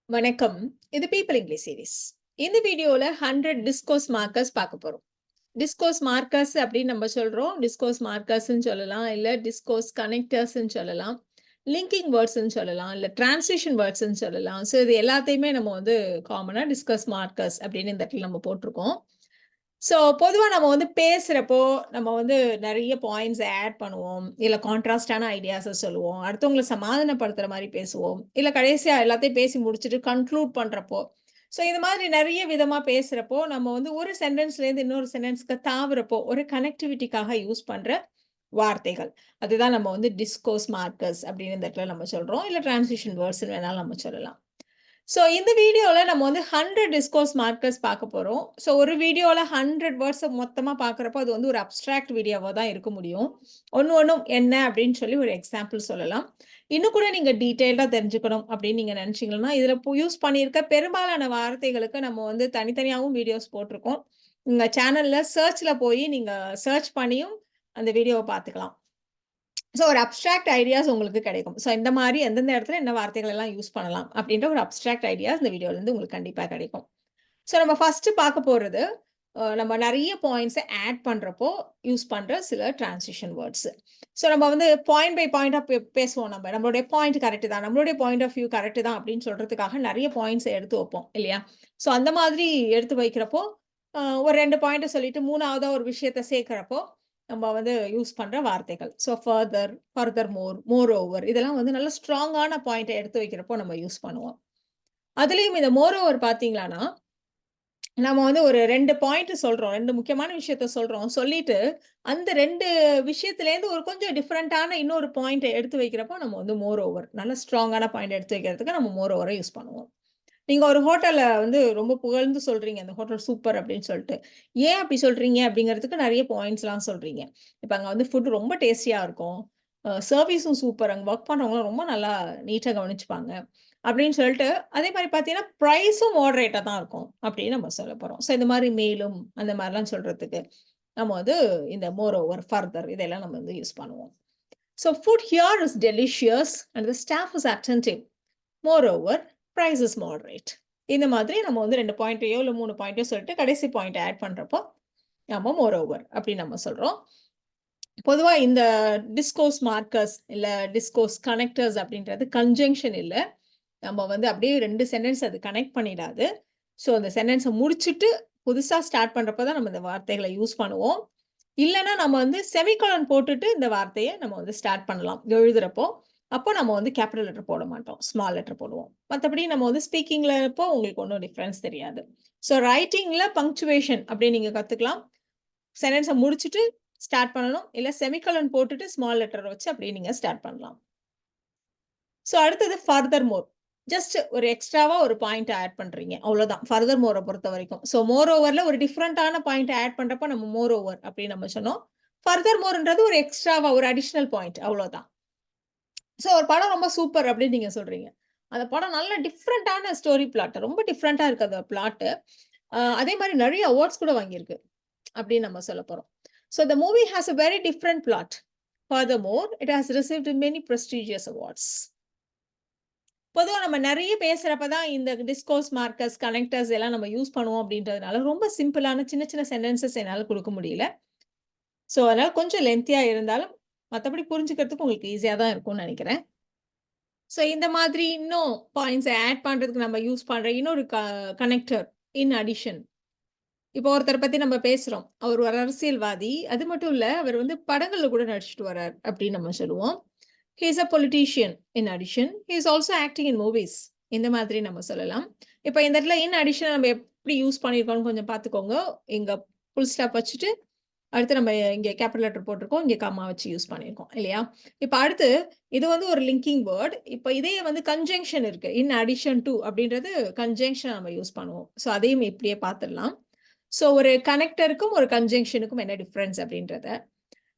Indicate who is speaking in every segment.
Speaker 1: வணக்கம். இது people English series. இந்த வீடியோல 100 டிஸ்கோர்ஸ் மார்க்கர்ஸ் பார்க்க போறோம். டிஸ்கோர்ஸ் மார்க்கர்ஸ் அப்படின்னு நம்ம சொல்றோம். டிஸ்கோர்ஸ் மார்க்கர்ஸ்ன்னு சொல்லலாம். இல்ல டிஸ்கோர்ஸ் கனெக்டர்ஸ்ன்னு சொல்லலாம். லிங்கிங் வேர்ட்ஸ்ன்னு சொல்லலாம். இல்ல டிரான்சிஷன் வேர்ட்ஸ்ன்னு சொல்லலாம். ஸோ இது எல்லாத்தையுமே நம்ம வந்து காமனா டிஸ்கஸ் மார்க்கர்ஸ் அப்படின்னு இந்த இடத்துல நம்ம போட்டிருக்கோம். ஸோ பொதுவா நம்ம வந்து பேசுறப்போ, நம்ம வந்து நெறைய பாயிண்ட்ஸ் ஆட் பண்ணுவோம். இல்ல கான்ட்ராஸ்டான ஐடியாஸ சொல்லுவோம். அடுத்தவங்கள சமாதானப்படுத்துற மாரி பேசுவோம். இல்ல கடைசியா எல்லாத்தையும் பேசி முடிச்சுட்டு கன்க்ளூட் பண்றப்போ, ஸோ இது மாதிரி நெறைய விதமா பேசுறப்போ, நம்ம வந்து ஒரு சென்டென்ஸ்லேருந்து இன்னொரு சென்டென்ஸ்க்கு தாவுறப்போ, ஒரு கனெக்டிவிட்டிக்காக யூஸ் பண்ற வார்த்தைகள். அதுதான் நம்ம வந்து டிஸ்கோர்ஸ் மார்க்கர்ஸ் அப்படின்னு இந்த இடத்துல நம்ம சொல்றோம். இல்ல டிரான்சிஷன் வேர்ட்ஸ்ன்னு வேணாலும் நம்ம சொல்லலாம். ஸோ இந்த வீடியோல நம்ம வந்து 100 டிஸ்கோர்ஸ் மார்க்கர்ஸ் பார்க்க போறோம். ஸோ ஒரு வீடியோல 100 வேர்ட்ஸ மொத்தமா பார்க்குறப்போ, அது வந்து ஒரு அப்ஸ்ட்ராக்ட் வீடியோவா தான் இருக்க முடியும். ஒண்ணும் என்ன அப்படின்னு சொல்லி ஒரு எக்ஸாம்பிள் சொல்லலாம். இன்னும் கூட நீங்க டீட்டெயில்டா தெரிஞ்சுக்கணும் அப்படின்னு நீங்க நினைச்சீங்கன்னா, இதுல யூஸ் பண்ணியிருக்க பெரும்பாலான வார்த்தைகளுக்கு நம்ம வந்து தனித்தனியாவும் வீடியோஸ் போட்டிருக்கோம். உங்க சேனல்ல சர்ச்ல போய் நீங்க சர்ச் பண்ணியும் அந்த வீடியோவ பார்த்துக்கலாம். ஸோ ஒரு அப்ஸ்ட்ராக்ட் ஐடியாஸ் உங்களுக்கு கிடைக்கும். ஸோ இந்த மாரி எந்தெந்த இடத்துல என்ன வார்த்தைகள் எல்லாம் யூஸ் பண்ணலாம் அப்படின்ற ஒரு அப்ஸ்ட்ராக்ட் ஐடியாஸ் இந்த வீடியோலேருந்து உங்களுக்கு கண்டிப்பா கிடைக்கும். ஸோ நம்ம ஃபர்ஸ்ட்டு பார்க்க போறது, நம்ம நெறைய பாயிண்ட்ஸ ஆட் பண்றப்போ யூஸ் பண்ற சில டிரான்சிஷன் வேர்ட்ஸ். ஸோ நம்ம வந்து பாயிண்ட் பை பாயிண்ட்டா பேசுவோம் நம்ம. நம்மளுடைய பாயிண்ட் கரெக்ட் தான். நம்மளுடைய பாயிண்ட் ஆஃப் வியூ கரெக்ட் தான் அப்படின்னு சொல்றதுக்காக நெறைய பாயிண்ட்ஸ எடுத்து வைப்போம் இல்லையா? ஸோ அந்த மாதிரி எடுத்து வைக்கிறப்போ, ஒரு 2 பாயிண்ட்ட சொல்லிட்டு 3வதா ஒரு விஷயத்த சேர்க்கிறப்போ, நம்ம வந்து யூஸ் பண்ற வார்த்தைகள். ஸோ ஃபர்தர், ஃபர்தர்மோர், மோரோவர் இதெல்லாம் வந்து நல்ல ஸ்ட்ராங்கான பாயிண்ட்ட எடுத்து வைக்கிறப்போ நம்ம யூஸ் பண்ணுவோம். அதுலயும் இந்த மோரோவர் பார்த்தீங்களான்னா, நம்ம வந்து ஒரு 2 பாயிண்ட் சொல்றோம். 2 முக்கியமான விஷயத்த சொல்றோம். சொல்லிட்டு, அந்த 2 விஷயத்துலேருந்து ஒரு கொஞ்சம் டிஃபரண்டான இன்னொரு பாயிண்ட்ட எடுத்து வைக்கிறப்போ, நம்ம வந்து மோரோவர் நல்ல ஸ்ட்ராங்கான பாயிண்ட் எடுத்து வைக்கிறதுக்கு நம்ம மோரோவர யூஸ் பண்ணுவோம். நீங்க ஒரு ஹோட்டல்ல வந்து ரொம்ப புகழ்ந்து சொல்றீங்க. அந்த ஹோட்டல் சூப்பர் அப்படின்னு சொல்ட்டு. ஏன் அப்படி சொல்றீங்க? அப்படிங்கிறதுக்கு நெறைய பாயிண்ட்ஸ்லாம் சொல்றீங்க. இப்ப அங்க வந்து ஃபுட் ரொம்ப டேஸ்டியா இருக்கும். சர்வீஸும் சூப்பர். அங்க வொர்க் பண்றவங்கலாம் ரொம்ப நல்லா நீட்டா கவனிச்சுப்பாங்க. அப்படின்னு சொல்லிட்டு, அதே மாரி பார்த்தீங்கன்னா, பிரைஸும் மாடரேட்டா தான் இருக்கும். அப்படின்னு நம்ம சொல்ல போறோம். ஸோ இந்த மாரி மேலும் அந்த மாரிலாம் சொல்றதுக்கு, நம்ம வந்து இந்த மோர் ஓவர், ஃபர்தர் இதெல்லாம் நம்ம வந்து யூஸ் பண்ணுவோம். So food here is delicious and the staff is attentive. Moreover, price is moderate. இந்த மாதிரி நம்ம வந்து 2 பாயிண்ட்டையோ இல்ல 3 பாயிண்ட்டையோ சொல்லிட்டு கடைசி பாயிண்ட் ஆட் பண்றப்போ, நம்ம மோரோவர் அப்படின்னு நம்ம சொல்றோம். பொதுவா இந்த டிஸ்கோர்ஸ் மார்க்கர்ஸ் இல்ல டிஸ்கோர்ஸ் கனெக்டர்ஸ் அப்படின்றது கன்ஜங்ஷன் இல்ல. நம்ம வந்து அப்படியே 2 சென்டென்ஸ் அது கனெக்ட் பண்ணிடாது. ஸோ அந்த சென்டென்ஸ முடிச்சுட்டு புதுசா ஸ்டார்ட் பண்றப்ப தான் நம்ம இந்த வார்த்தைகள யூஸ் பண்ணுவோம். இல்லன்னா நம்ம வந்து செமிகோலன் போட்டுட்டு இந்த வார்த்தைய நம்ம வந்து ஸ்டார்ட் பண்ணலாம் எழுதுறப்போ. அப்போ நம்ம வந்து கேப்பிட்டல் லெட்டர் போட மாட்டோம். ஸ்மால் லெட்டர் போடுவோம். மத்தபடி நம்ம வந்து ஸ்பீக்கிங்ல அப்போ உங்களுக்கு ஒண்ணும் டிஃபரன்ஸ் தெரியாது. ஸோ ரைட்டிங்ல பங்க்சுவேஷன் அப்படி நீங்க கத்துக்கலாம். சென்டென்ஸ முடிச்சுட்டு ஸ்டார்ட் பண்ணணும். இல்ல செமிகோலன் போட்டுட்டு ஸ்மால் லெட்டர் வச்சு அப்படியே நீங்க ஸ்டார்ட் பண்ணலாம். ஸோ அடுத்தது ஃபர்தர் மோர். ஜஸ்ட் ஒரு எக்ஸ்ட்ராவா ஒரு பாயிண்ட் ஆட் பண்றீங்க. அவ்வளோதான். ஃபர்தர் மோர பொறுத்தவரைக்கும். ஸோ மோர் ஓவர்ல ஒரு டிஃபரண்டான பாயிண்ட் ஆட் பண்றப்ப நம்ம மோர் ஓவர் அப்படின்னு நம்ம சொன்னோம். ஃபர்தர் மோர்ன்றது ஒரு எக்ஸ்ட்ராவா ஒரு அடிஷனல் பாயிண்ட் அவ்வளோதான். ஸோ ஒரு படம் ரொம்ப சூப்பர் அப்படின்னு நீங்க சொல்றீங்க. அந்த படம் நல்ல டிஃபரண்டான ஸ்டோரி பிளாட். ரொம்ப டிஃபரண்டா இருக்கு அந்த பிளாட்டு. அதே மாரி நெறைய அவார்ட்ஸ் கூட வாங்கியிருக்கு. அப்படின்னு நம்ம சொல்லப் போறோம். So the movie has a very different plot. Furthermore, it has received many prestigious awards. பொதுவா நம்ம நெறைய பேசுறப்ப தான் இந்த டிஸ்கோர்ஸ் மார்க்கர்ஸ், கனெக்டர்ஸ் எல்லாம் நம்ம யூஸ் பண்ணுவோம் அப்படின்றதுனால, ரொம்ப சிம்பிளான சின்ன சின்ன சென்டென்சஸ் என்னால குடுக்க முடியல. ஸோ அதனால கொஞ்சம் லென்த்தியா இருந்தாலும், மத்தபடி புரிஞ்சுக்கிறதுக்கு உங்களுக்கு ஈஸியா தான் இருக்கும்னு நெனைக்கிறேன். ஸோ இந்த மாதிரி இன்னும் பாயிண்ட்ஸ ஆட் பண்றதுக்கு நம்ம யூஸ் பண்ற இன்னொரு கனெக்டர் இன் அடிஷன். இப்போ ஒருத்தர பத்தி நம்ம பேசுறோம். அவர் ஒரு அரசியல்வாதி. அது மட்டும் இல்ல, அவர் வந்து படங்கள்ல கூட நடிச்சுட்டு வரார் அப்படின்னு நம்ம சொல்லுவோம். He is a politician in addition. He is also acting in movies. இந்த மாதிரி நம்ம சொல்லலாம். இப்ப இந்த இடத்துல இன் அடிஷன் நம்ம எப்படி யூஸ் பண்ணியிருக்கோம்னு கொஞ்சம் பார்த்துக்கோங்க. இங்க ஃபுல் ஸ்டாப் வச்சுட்டு, அடுத்து நம்ம இங்க கேப்பிட்டல் லெட்டர் போட்டிருக்கோம். இங்க கம்மா வச்சு யூஸ் பண்ணியிருக்கோம். இல்லையா? இப்ப அடுத்து இது வந்து ஒரு லிங்கிங் வேர்ட். இப்ப இதே வந்து கன்ஜங்ஷன் இருக்கு. இன் அடிஷன் டூ அப்படின்றது கன்ஜங்ஷன் நம்ம யூஸ் பண்ணுவோம். ஸோ அதையும் இப்படியே பார்த்துடலாம். ஸோ ஒரு கனெக்டருக்கும், ஒரு கன்ஜங்ஷனுக்கும் என்ன டிஃபரன்ஸ் அப்படின்றத.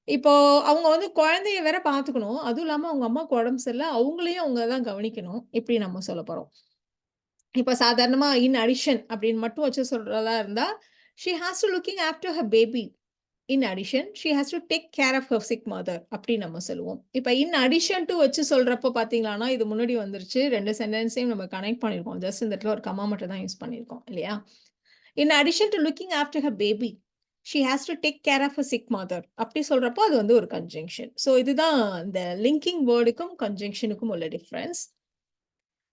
Speaker 1: இப்போ அவங்க வந்து குழந்தைய வேற பார்த்துக்கணும். அதுவும் இல்லாம அவங்க அம்மாவுக்கு உடம்பு சரியில்ல. அவங்களையும் அவங்க தான் கவனிக்கணும். இப்படி நம்ம சொல்லப் போறோம். இப்ப சாதாரணமா இன் அடிஷன் அப்படின்னு மட்டும் வச்சு சொல்றதா இருந்தா, she has to looking after her baby. In addition she has to take care of her sick mother அப்படின்னு நம்ம சொல்லுவோம். இப்போ இன் அடிஷன் டு வச்சு சொல்றப்போ பார்த்தீங்களான்னா இது முன்னாடி வந்துருச்சு. 2 சென்டென்ஸையும் நம்ம கனெக்ட் பண்ணியிருக்கோம். ஜஸ்ட் இந்த இடத்துல ஒரு கமா மட்டும் தான் யூஸ் பண்ணியிருக்கோம் இல்லையா? In addition to looking after her baby she has to take care of her sick mother அப்படி சொல்றப்போ அது வந்து ஒரு கன்ஜங்ஷன். ஸோ இதுதான் இந்த லிங்கிங் வேர்டுக்கும் கன்ஜங்ஷனுக்கும் உள்ள டிஃப்ரென்ஸ்.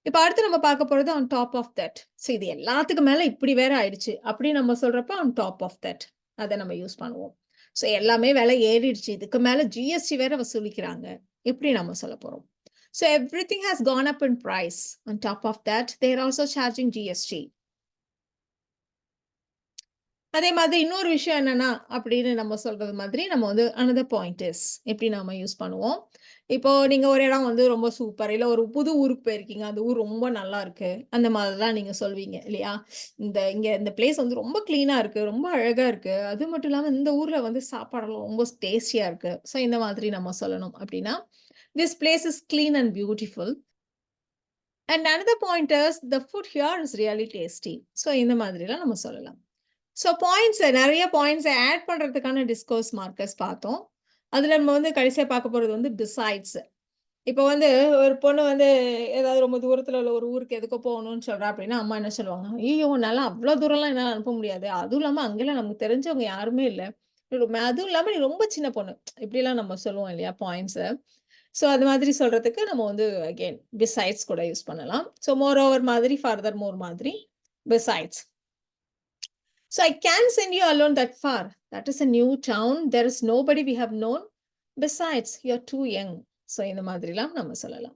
Speaker 1: இப்போ அடுத்து நம்ம பார்க்க போறது on top of that. So இது எல்லாத்துக்கும் மேல இப்படி வேற ஆயிடுச்சு அப்படி நம்ம சொல்றப்போ ஆன் டாப் ஆஃப் தட் அதை நம்ம யூஸ் பண்ணுவோம். ஸோ எல்லாமே விலை ஏறிடுச்சு, இதுக்கு மேல ஜிஎஸ்டி வேற வசூலிக்கிறாங்க, எப்படி நம்ம சொல்ல போறோம்? So everything has gone up in price. On top of that they're also charging GST. அதே மாதிரி இன்னொரு விஷயம் என்னன்னா அப்படின்னு நம்ம சொல்றது மாதிரி நம்ம வந்து another point is எப்படி நாம யூஸ் பண்ணுவோம். இப்போ நீங்க ஒரு இடம் வந்து ரொம்ப சூப்பர், இல்ல ஒரு புது ஊருக்கு போயிருக்கீங்க, அந்த ஊர் ரொம்ப நல்லா இருக்கு, அந்த மாதிரிலாம் நீங்க சொல்வீங்க இல்லையா? இந்த பிளேஸ் வந்து ரொம்ப கிளீனா இருக்கு, ரொம்ப அழகா இருக்கு, அது மட்டும் இல்லாம இந்த ஊர்ல வந்து சாப்பாடெல்லாம் ரொம்ப டேஸ்டியா இருக்கு. ஸோ இந்த மாதிரி நம்ம சொல்லணும் அப்படின்னா this place is clean and beautiful. And another point is the food here is really tasty. So இந்த மாதிரிலாம் நம்ம சொல்லலாம். ஸோ நிறைய பாயிண்ட்ஸை ஆட் பண்ணுறதுக்கான டிஸ்கோர்ஸ் மார்க்கர்ஸ் பார்த்தோம். அதில் நம்ம வந்து கடைசியாக பார்க்க போகிறது வந்து பிசைட்ஸ். இப்போ வந்து ஒரு பொண்ணு வந்து ஏதாவது ரொம்ப தூரத்தில் உள்ள ஒரு ஊருக்கு எதுக்கோ போகணும்னு சொல்கிறா அப்படின்னா அம்மா என்ன சொல்லுவாங்க, ஐயோ நல்லா அவ்வளோ தூரம்லாம் என்னால் அனுப்ப முடியாது, அதுவும் இல்லாமல் அங்கெல்லாம் நமக்கு தெரிஞ்சவங்க யாருமே இல்லை, அதுவும் இல்லாமல் நீ ரொம்ப சின்ன பொண்ணு, இப்படிலாம் நம்ம சொல்லுவோம் இல்லையா பாயிண்ட்ஸை. ஸோ அது மாதிரி சொல்கிறதுக்கு நம்ம வந்து அகெயின் பிசைட்ஸ் கூட யூஸ் பண்ணலாம். ஸோ மோர் ஓவர் மாதிரி ஃபர்தர் மோர் மாதிரி besides. So I can't send you alone that far. That is a new town. There is nobody we have known. Besides, you're too young. So இந்த மாதிரிலாம் நம்ம சொல்லலாம்.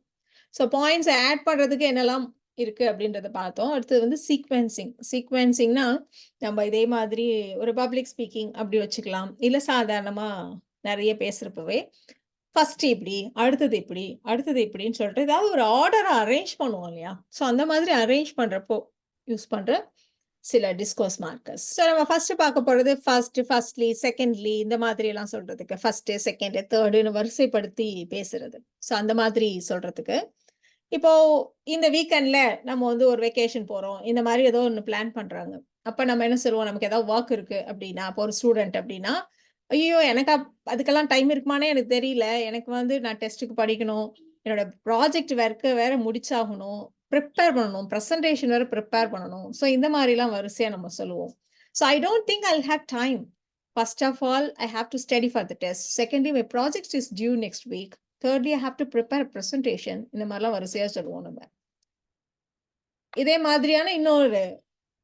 Speaker 1: So points add பண்ணுறதுக்கு என்னெல்லாம் இருக்கு அப்படின்றத பார்த்தோம். அடுத்தது வந்து சீக்வென்சிங். சீக்வென்சிங்னா நம்ம இதே மாதிரி ஒரு பப்ளிக் ஸ்பீக்கிங் அப்படி வச்சுக்கலாம், இல்லை சாதாரணமாக நிறைய பேசுகிறப்பவே ஃபர்ஸ்ட் இப்படி, அடுத்தது இப்படி, அடுத்தது இப்படின்னு சொல்லிட்டு ஏதாவது ஒரு ஆர்டரை அரேஞ்ச் பண்ணுவோம் இல்லையா? ஸோ அந்த மாதிரி அரேஞ்ச் பண்ணுறப்போ யூஸ் பண்ணுற சில டிஸ்கோர்ஸ் மார்க்கர்ஸ். ஸோ நம்ம ஃபர்ஸ்ட் பார்க்க போறது ஃபர்ஸ்ட்லி, செகண்ட்லி இந்த மாதிரி எல்லாம் சொல்றதுக்கு ஃபர்ஸ்ட், செகண்ட், தேர்டுன்னு வரிசைப்படுத்தி பேசுறது. ஸோ அந்த மாதிரி சொல்றதுக்கு இப்போ இந்த வீக்கெண்ட்ல நம்ம வந்து ஒரு வெக்கேஷன் போறோம், இந்த மாதிரி ஏதோ ஒன்று பிளான் பண்றாங்க. அப்ப நம்ம என்ன சொல்லுவோம், நமக்கு ஏதாவது ஒர்க் இருக்கு அப்படின்னா, இப்போ ஒரு ஸ்டூடெண்ட் அப்படின்னா, ஐயோ எனக்கு அதுக்கெல்லாம் டைம் இருக்குமானே எனக்கு தெரியல, எனக்கு வந்து நான் டெஸ்ட்டுக்கு படிக்கணும், என்னோட ப்ராஜெக்ட் ஒர்க்கை வேற முடிச்சாகணும், ப்ரிப்பேர் பண்ணணும், ப்ரெசன்டேஷன் வேற ப்ரிப்பேர் பண்ணணும். ஸோ இந்த மாதிரிலாம் வரிசையா நம்ம சொல்லுவோம். So I don't think I have time. First of all I have to study for the test. Secondly my project is due next week. thirdly I have to prepare a presentation. இந்த மாதிரிலாம் வரிசையா சொல்லுவோம் நம்ம. இதே மாதிரியான இன்னொரு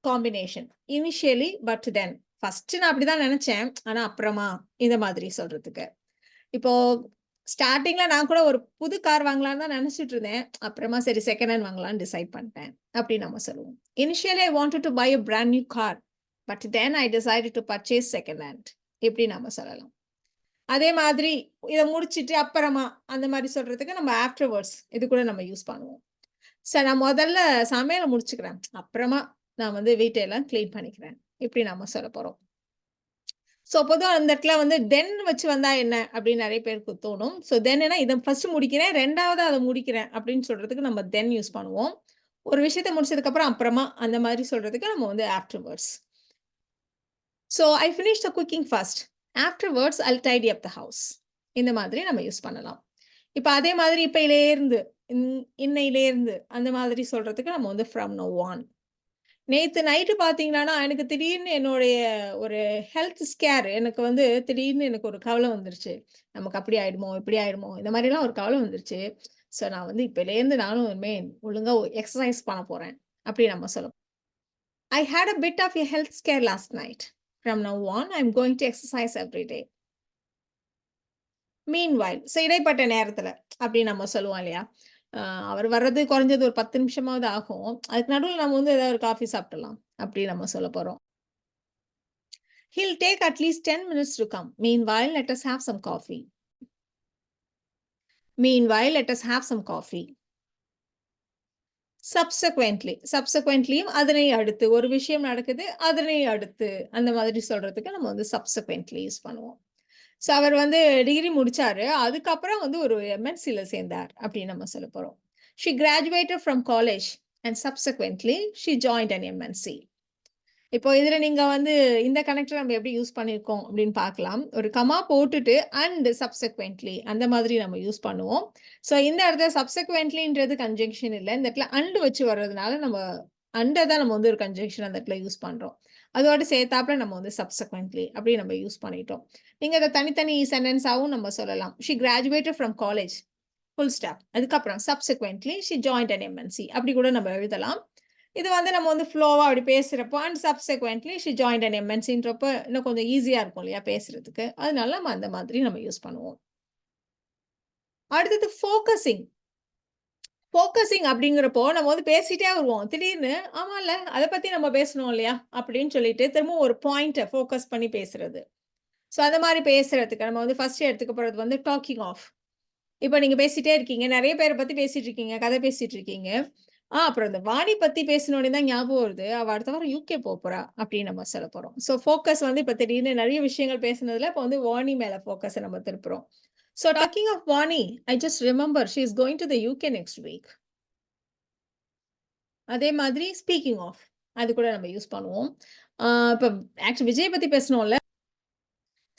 Speaker 1: combination initially but then. First நான் அப்படிதான் நினைச்சேன், ஆனா அப்புறமா இந்த மாதிரி சொல்றதுக்கு. இப்போ ஸ்டார்டிங்ல நான் கூட ஒரு புது கார் வாங்கலாம்னு தான் நினைச்சிட்டு இருந்தேன், அப்புறமா சரி செகண்ட் ஹேண்ட் வாங்கலாம்னு டிசைட் பண்ணிட்டேன் அப்படி நம்ம சொல்லுவோம். Initially I wanted to buy a brand new car but then I decided to purchase second hand. இப்படி நம்ம சொல்லலாம். அதே மாதிரி இதை முடிச்சிட்டு அப்புறமா அந்த மாதிரி சொல்றதுக்கு நம்ம ஆஃப்டர்வர்ட்ஸ் இது கூட நம்ம யூஸ் பண்ணுவோம். சார் நான் முதல்ல சமையலை முடிச்சுக்கிறேன், அப்புறமா நான் வந்து வீட்டையெல்லாம் கிளீன் பண்ணிக்கிறேன், இப்படி நம்ம சொல்ல போறோம். ஸோ பொதுவாக அந்த இடத்துல வந்து தென் வச்சு வந்தா என்ன அப்படின்னு நிறைய பேருக்கு தோணும். ஸோ தென் என்ன, இதை ஃபர்ஸ்ட் முடிக்கிறேன், ரெண்டாவது அதை முடிக்கிறேன் அப்படின்னு சொல்றதுக்கு நம்ம தென் யூஸ் பண்ணுவோம். ஒரு விஷயத்த முடிச்சதுக்கு அப்புறம் அப்புறமா அந்த மாதிரி சொல்றதுக்கு நம்ம வந்து afterwards. So I finish the cooking first, afterwards I tidy up the house. இந்த மாதிரி நம்ம யூஸ் பண்ணலாம். இப்போ அதே மாதிரி இப்பையிலேருந்து இன்னையிலேருந்து அந்த மாதிரி சொல்றதுக்கு நம்ம வந்து ஃப்ரம் நவ் ஆன். நேத்து நைட்டு பார்த்தீங்கன்னா எனக்கு திடீர்னு என்னுடைய ஒரு ஹெல்த் ஸ்கேர், எனக்கு வந்து திடீர்னு எனக்கு ஒரு கவலை வந்துருச்சு, நமக்கு அப்படி ஆயிடுமோ இப்படி ஆயிடுமோ இந்த மாதிரிலாம் ஒரு கவலை வந்துருச்சு. ஸோ நான் வந்து இப்போலேருந்து நானும் இனிமேல் ஒழுங்கா எக்ஸசைஸ் பண்ண போறேன் அப்படி நம்ம சொல்லலாம். I had a bit of a health scare last night. From now on I am going to exercise every day. Meanwhile, so இடைப்பட்ட நேரத்துல அப்படி நம்ம சொல்லுவோம் இல்லையா? அவர் வர்றது குறைஞ்சது ஒரு 10 நிமிஷமாவது ஆகும். அதுக்கு நடுவுல நம்ம வந்து ஏதாவது ஒரு காஃபி சாப்பிடலாம் அப்படி நம்ம சொல்ல போறோம். He'll take at least 10 minutes to come. Meanwhile, let us have some coffee. Meanwhile, let us have some coffee. Subsequently அதனை அடுத்து ஒரு விஷயம் நடக்குது, அதனை அடுத்து அந்த மாதிரி சொல்றதுக்கு நம்ம வந்து subsequently யூஸ் பண்ணுவோம். ஸோ அவர் வந்து டிகிரி முடிச்சாரு, அதுக்கப்புறம் வந்து ஒரு எம்என்சில சேர்ந்தார் அப்படின்னு நம்ம சொல்ல போறோம். She graduated from college and subsequently she joined an MNC. இப்போ இதுல நீங்க வந்து இந்த கனெக்டர் நம்ம எப்படி யூஸ் பண்ணியிருக்கோம் அப்படின்னு பார்க்கலாம். ஒரு கமா போட்டுட்டு அண்ட் சப்செக்வென்ட்லி அந்த மாதிரி நம்ம யூஸ் பண்ணுவோம். ஸோ இந்த இடத்துல சப்செக்வென்ட்லின்றது கன்ஜங்ஷன் இல்ல. இந்த இடத்துல அண்ட் வச்சு வர்றதுனால நம்ம அண்ட தான் நம்ம வந்து ஒரு கன்ஜங்ஷன் அந்த இடத்துல யூஸ் பண்றோம். அதோட சேர்த்தாப்புல நம்ம வந்து சப்செக்வென்ட்லி அப்படி நம்ம யூஸ் பண்ணிட்டோம். நீங்க அத தனித்தனி சென்டென்ஸாவும் நம்ம சொல்லலாம். She graduated from college. Full stop. அதுக்கப்புறம் subsequently she joined an MNC அப்படி கூட நம்ம எழுதலாம். இது வந்து நம்ம வந்து ஃப்ளோவா அப்படி பேசுறப்போ and subsequently she joined an எம்என்சின்றப்ப இன்னும் கொஞ்சம் ஈஸியா இருக்கும் இல்லையா பேசுறதுக்கு. அதனால நம்ம அந்த மாதிரி நம்ம யூஸ் பண்ணுவோம். அடுத்தது ஃபோக்கஸிங். ஃபோக்கஸிங் அப்படிங்கிறப்போ நம்ம வந்து பேசிட்டே வருவோம். திடீர்னு ஆமால்ல அத பத்தி நம்ம பேசணும் இல்லையா? அப்படின்னு சொல்லிட்டு திரும்பவும் ஒரு பாயிண்ட்ட ஃபோக்கஸ் பண்ணி பேசுறது. ஸோ அந்த மாரி பேசுறதுக்கு நம்ம வந்து ஃபர்ஸ்ட் எடுத்துக்க போறது வந்து டாக்கிங் ஆஃப். இப்ப நீங்க பேசிட்டே இருக்கீங்க. நெறைய பேர பத்தி பேசிட்டு இருக்கீங்க. கதை பேசிட்டு இருக்கீங்க. அப்புறம் இந்த வாணி பத்தி பேசினோனே தான் ஞாபகம் வருது. அவ அடுத்த வாரம் யுகே போப்போறா அப்படின்னு நம்ம சொல்லப் போறோம். ஸோ ஃபோக்கஸ் வந்து இப்ப திடீர்னு நெறைய விஷயங்கள் பேசினதுல இப்ப வந்து வாணி மேல ஃபோக்கஸ நம்ம திருப்புறோம். So talking of Vani, I just remember she is going to the UK next week. அதே மாதிரி ஸ்பீக்கிங் ஆஃப் அது கூட நம்ம யூஸ் பண்ணுவோம். இப்ப ஆக்டர் விஜய் பத்தி பேசினோம்ல.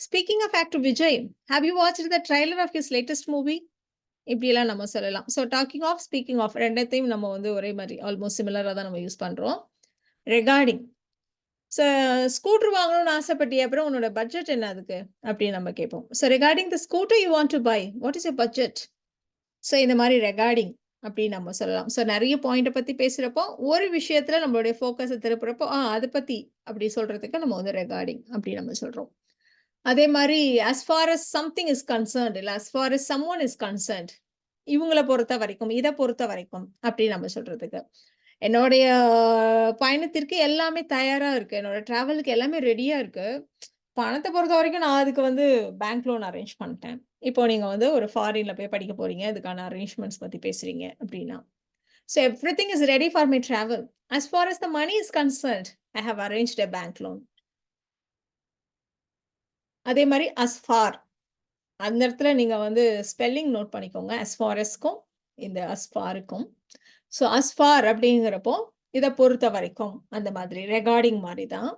Speaker 1: Speaking of actor Vijay, have you watched the trailer of his latest movie? இப்படியெல்லாம் நம்ம சொல்லலாம். So talking of, speaking of 2த்தையும் நம்ம வந்து ஒரே மாரி ஆல்மோஸ்ட் சிமிலரா தான் நம்ம யூஸ் பண்றோம். ரிகார்டிங். ஸோ ஸ்கூட்டர் வாங்கணும்னு ஆசைப்பட்டியே, அப்புறம் உன்னோட பட்ஜெட் என்ன அதுக்கு? அப்படின்னு நம்ம கேட்போம். So regarding the scooter you want to buy, what is your budget? So இந்த மாரி ரிகார்டிங் அப்படின்னு நம்ம சொல்லலாம். ஸோ நெறைய பாயிண்ட்ட பத்தி பேசுறப்போ, ஒரு விஷயத்துல நம்மளுடைய ஃபோக்கஸ திருப்புறப்போ, அத பத்தி அப்படி சொல்றதுக்கு நம்ம வந்து ரிகார்டிங் அப்படி நம்ம சொல்றோம். அதே மாரி as far as something is concerned இல்ல as far as someone is concerned. இவங்கள பொறுத்த வரைக்கும், இத பொறுத்த வரைக்கும் அப்படி நம்ம சொல்றதுக்கு. என்னுடைய பயணத்திற்கு எல்லாமே தயாரா இருக்கு. என்னோட டிராவலுக்கு எல்லாமே ரெடியா இருக்கு. பணத்த பொறுத்தவரைக்கும் நான் அதுக்கு வந்து பேங்க் லோன் அரேஞ்ச் பண்ணிட்டேன். இப்போ நீங்க வந்து ஒரு ஃபாரின்ல போய் படிக்க போறீங்க. அதுக்கான அரேஞ்ச்மென்ட்ஸ் பத்தி பேசுறீங்க அப்படின்னா. So everything is ready for my travel. As far as the money is concerned, I have arranged a bank loan. அதே மாரி as far அந்த இடத்துல நீங்க வந்து ஸ்பெல்லிங் நோட் பண்ணிக்கோங்க. as far asக்கும் இந்த as farக்கும். ஸோ as far அப்படிங்கிறப்போ, இத பொறுத்த வரைக்கும் அந்த மாதிரி ரெகார்டிங் மாரி தான்.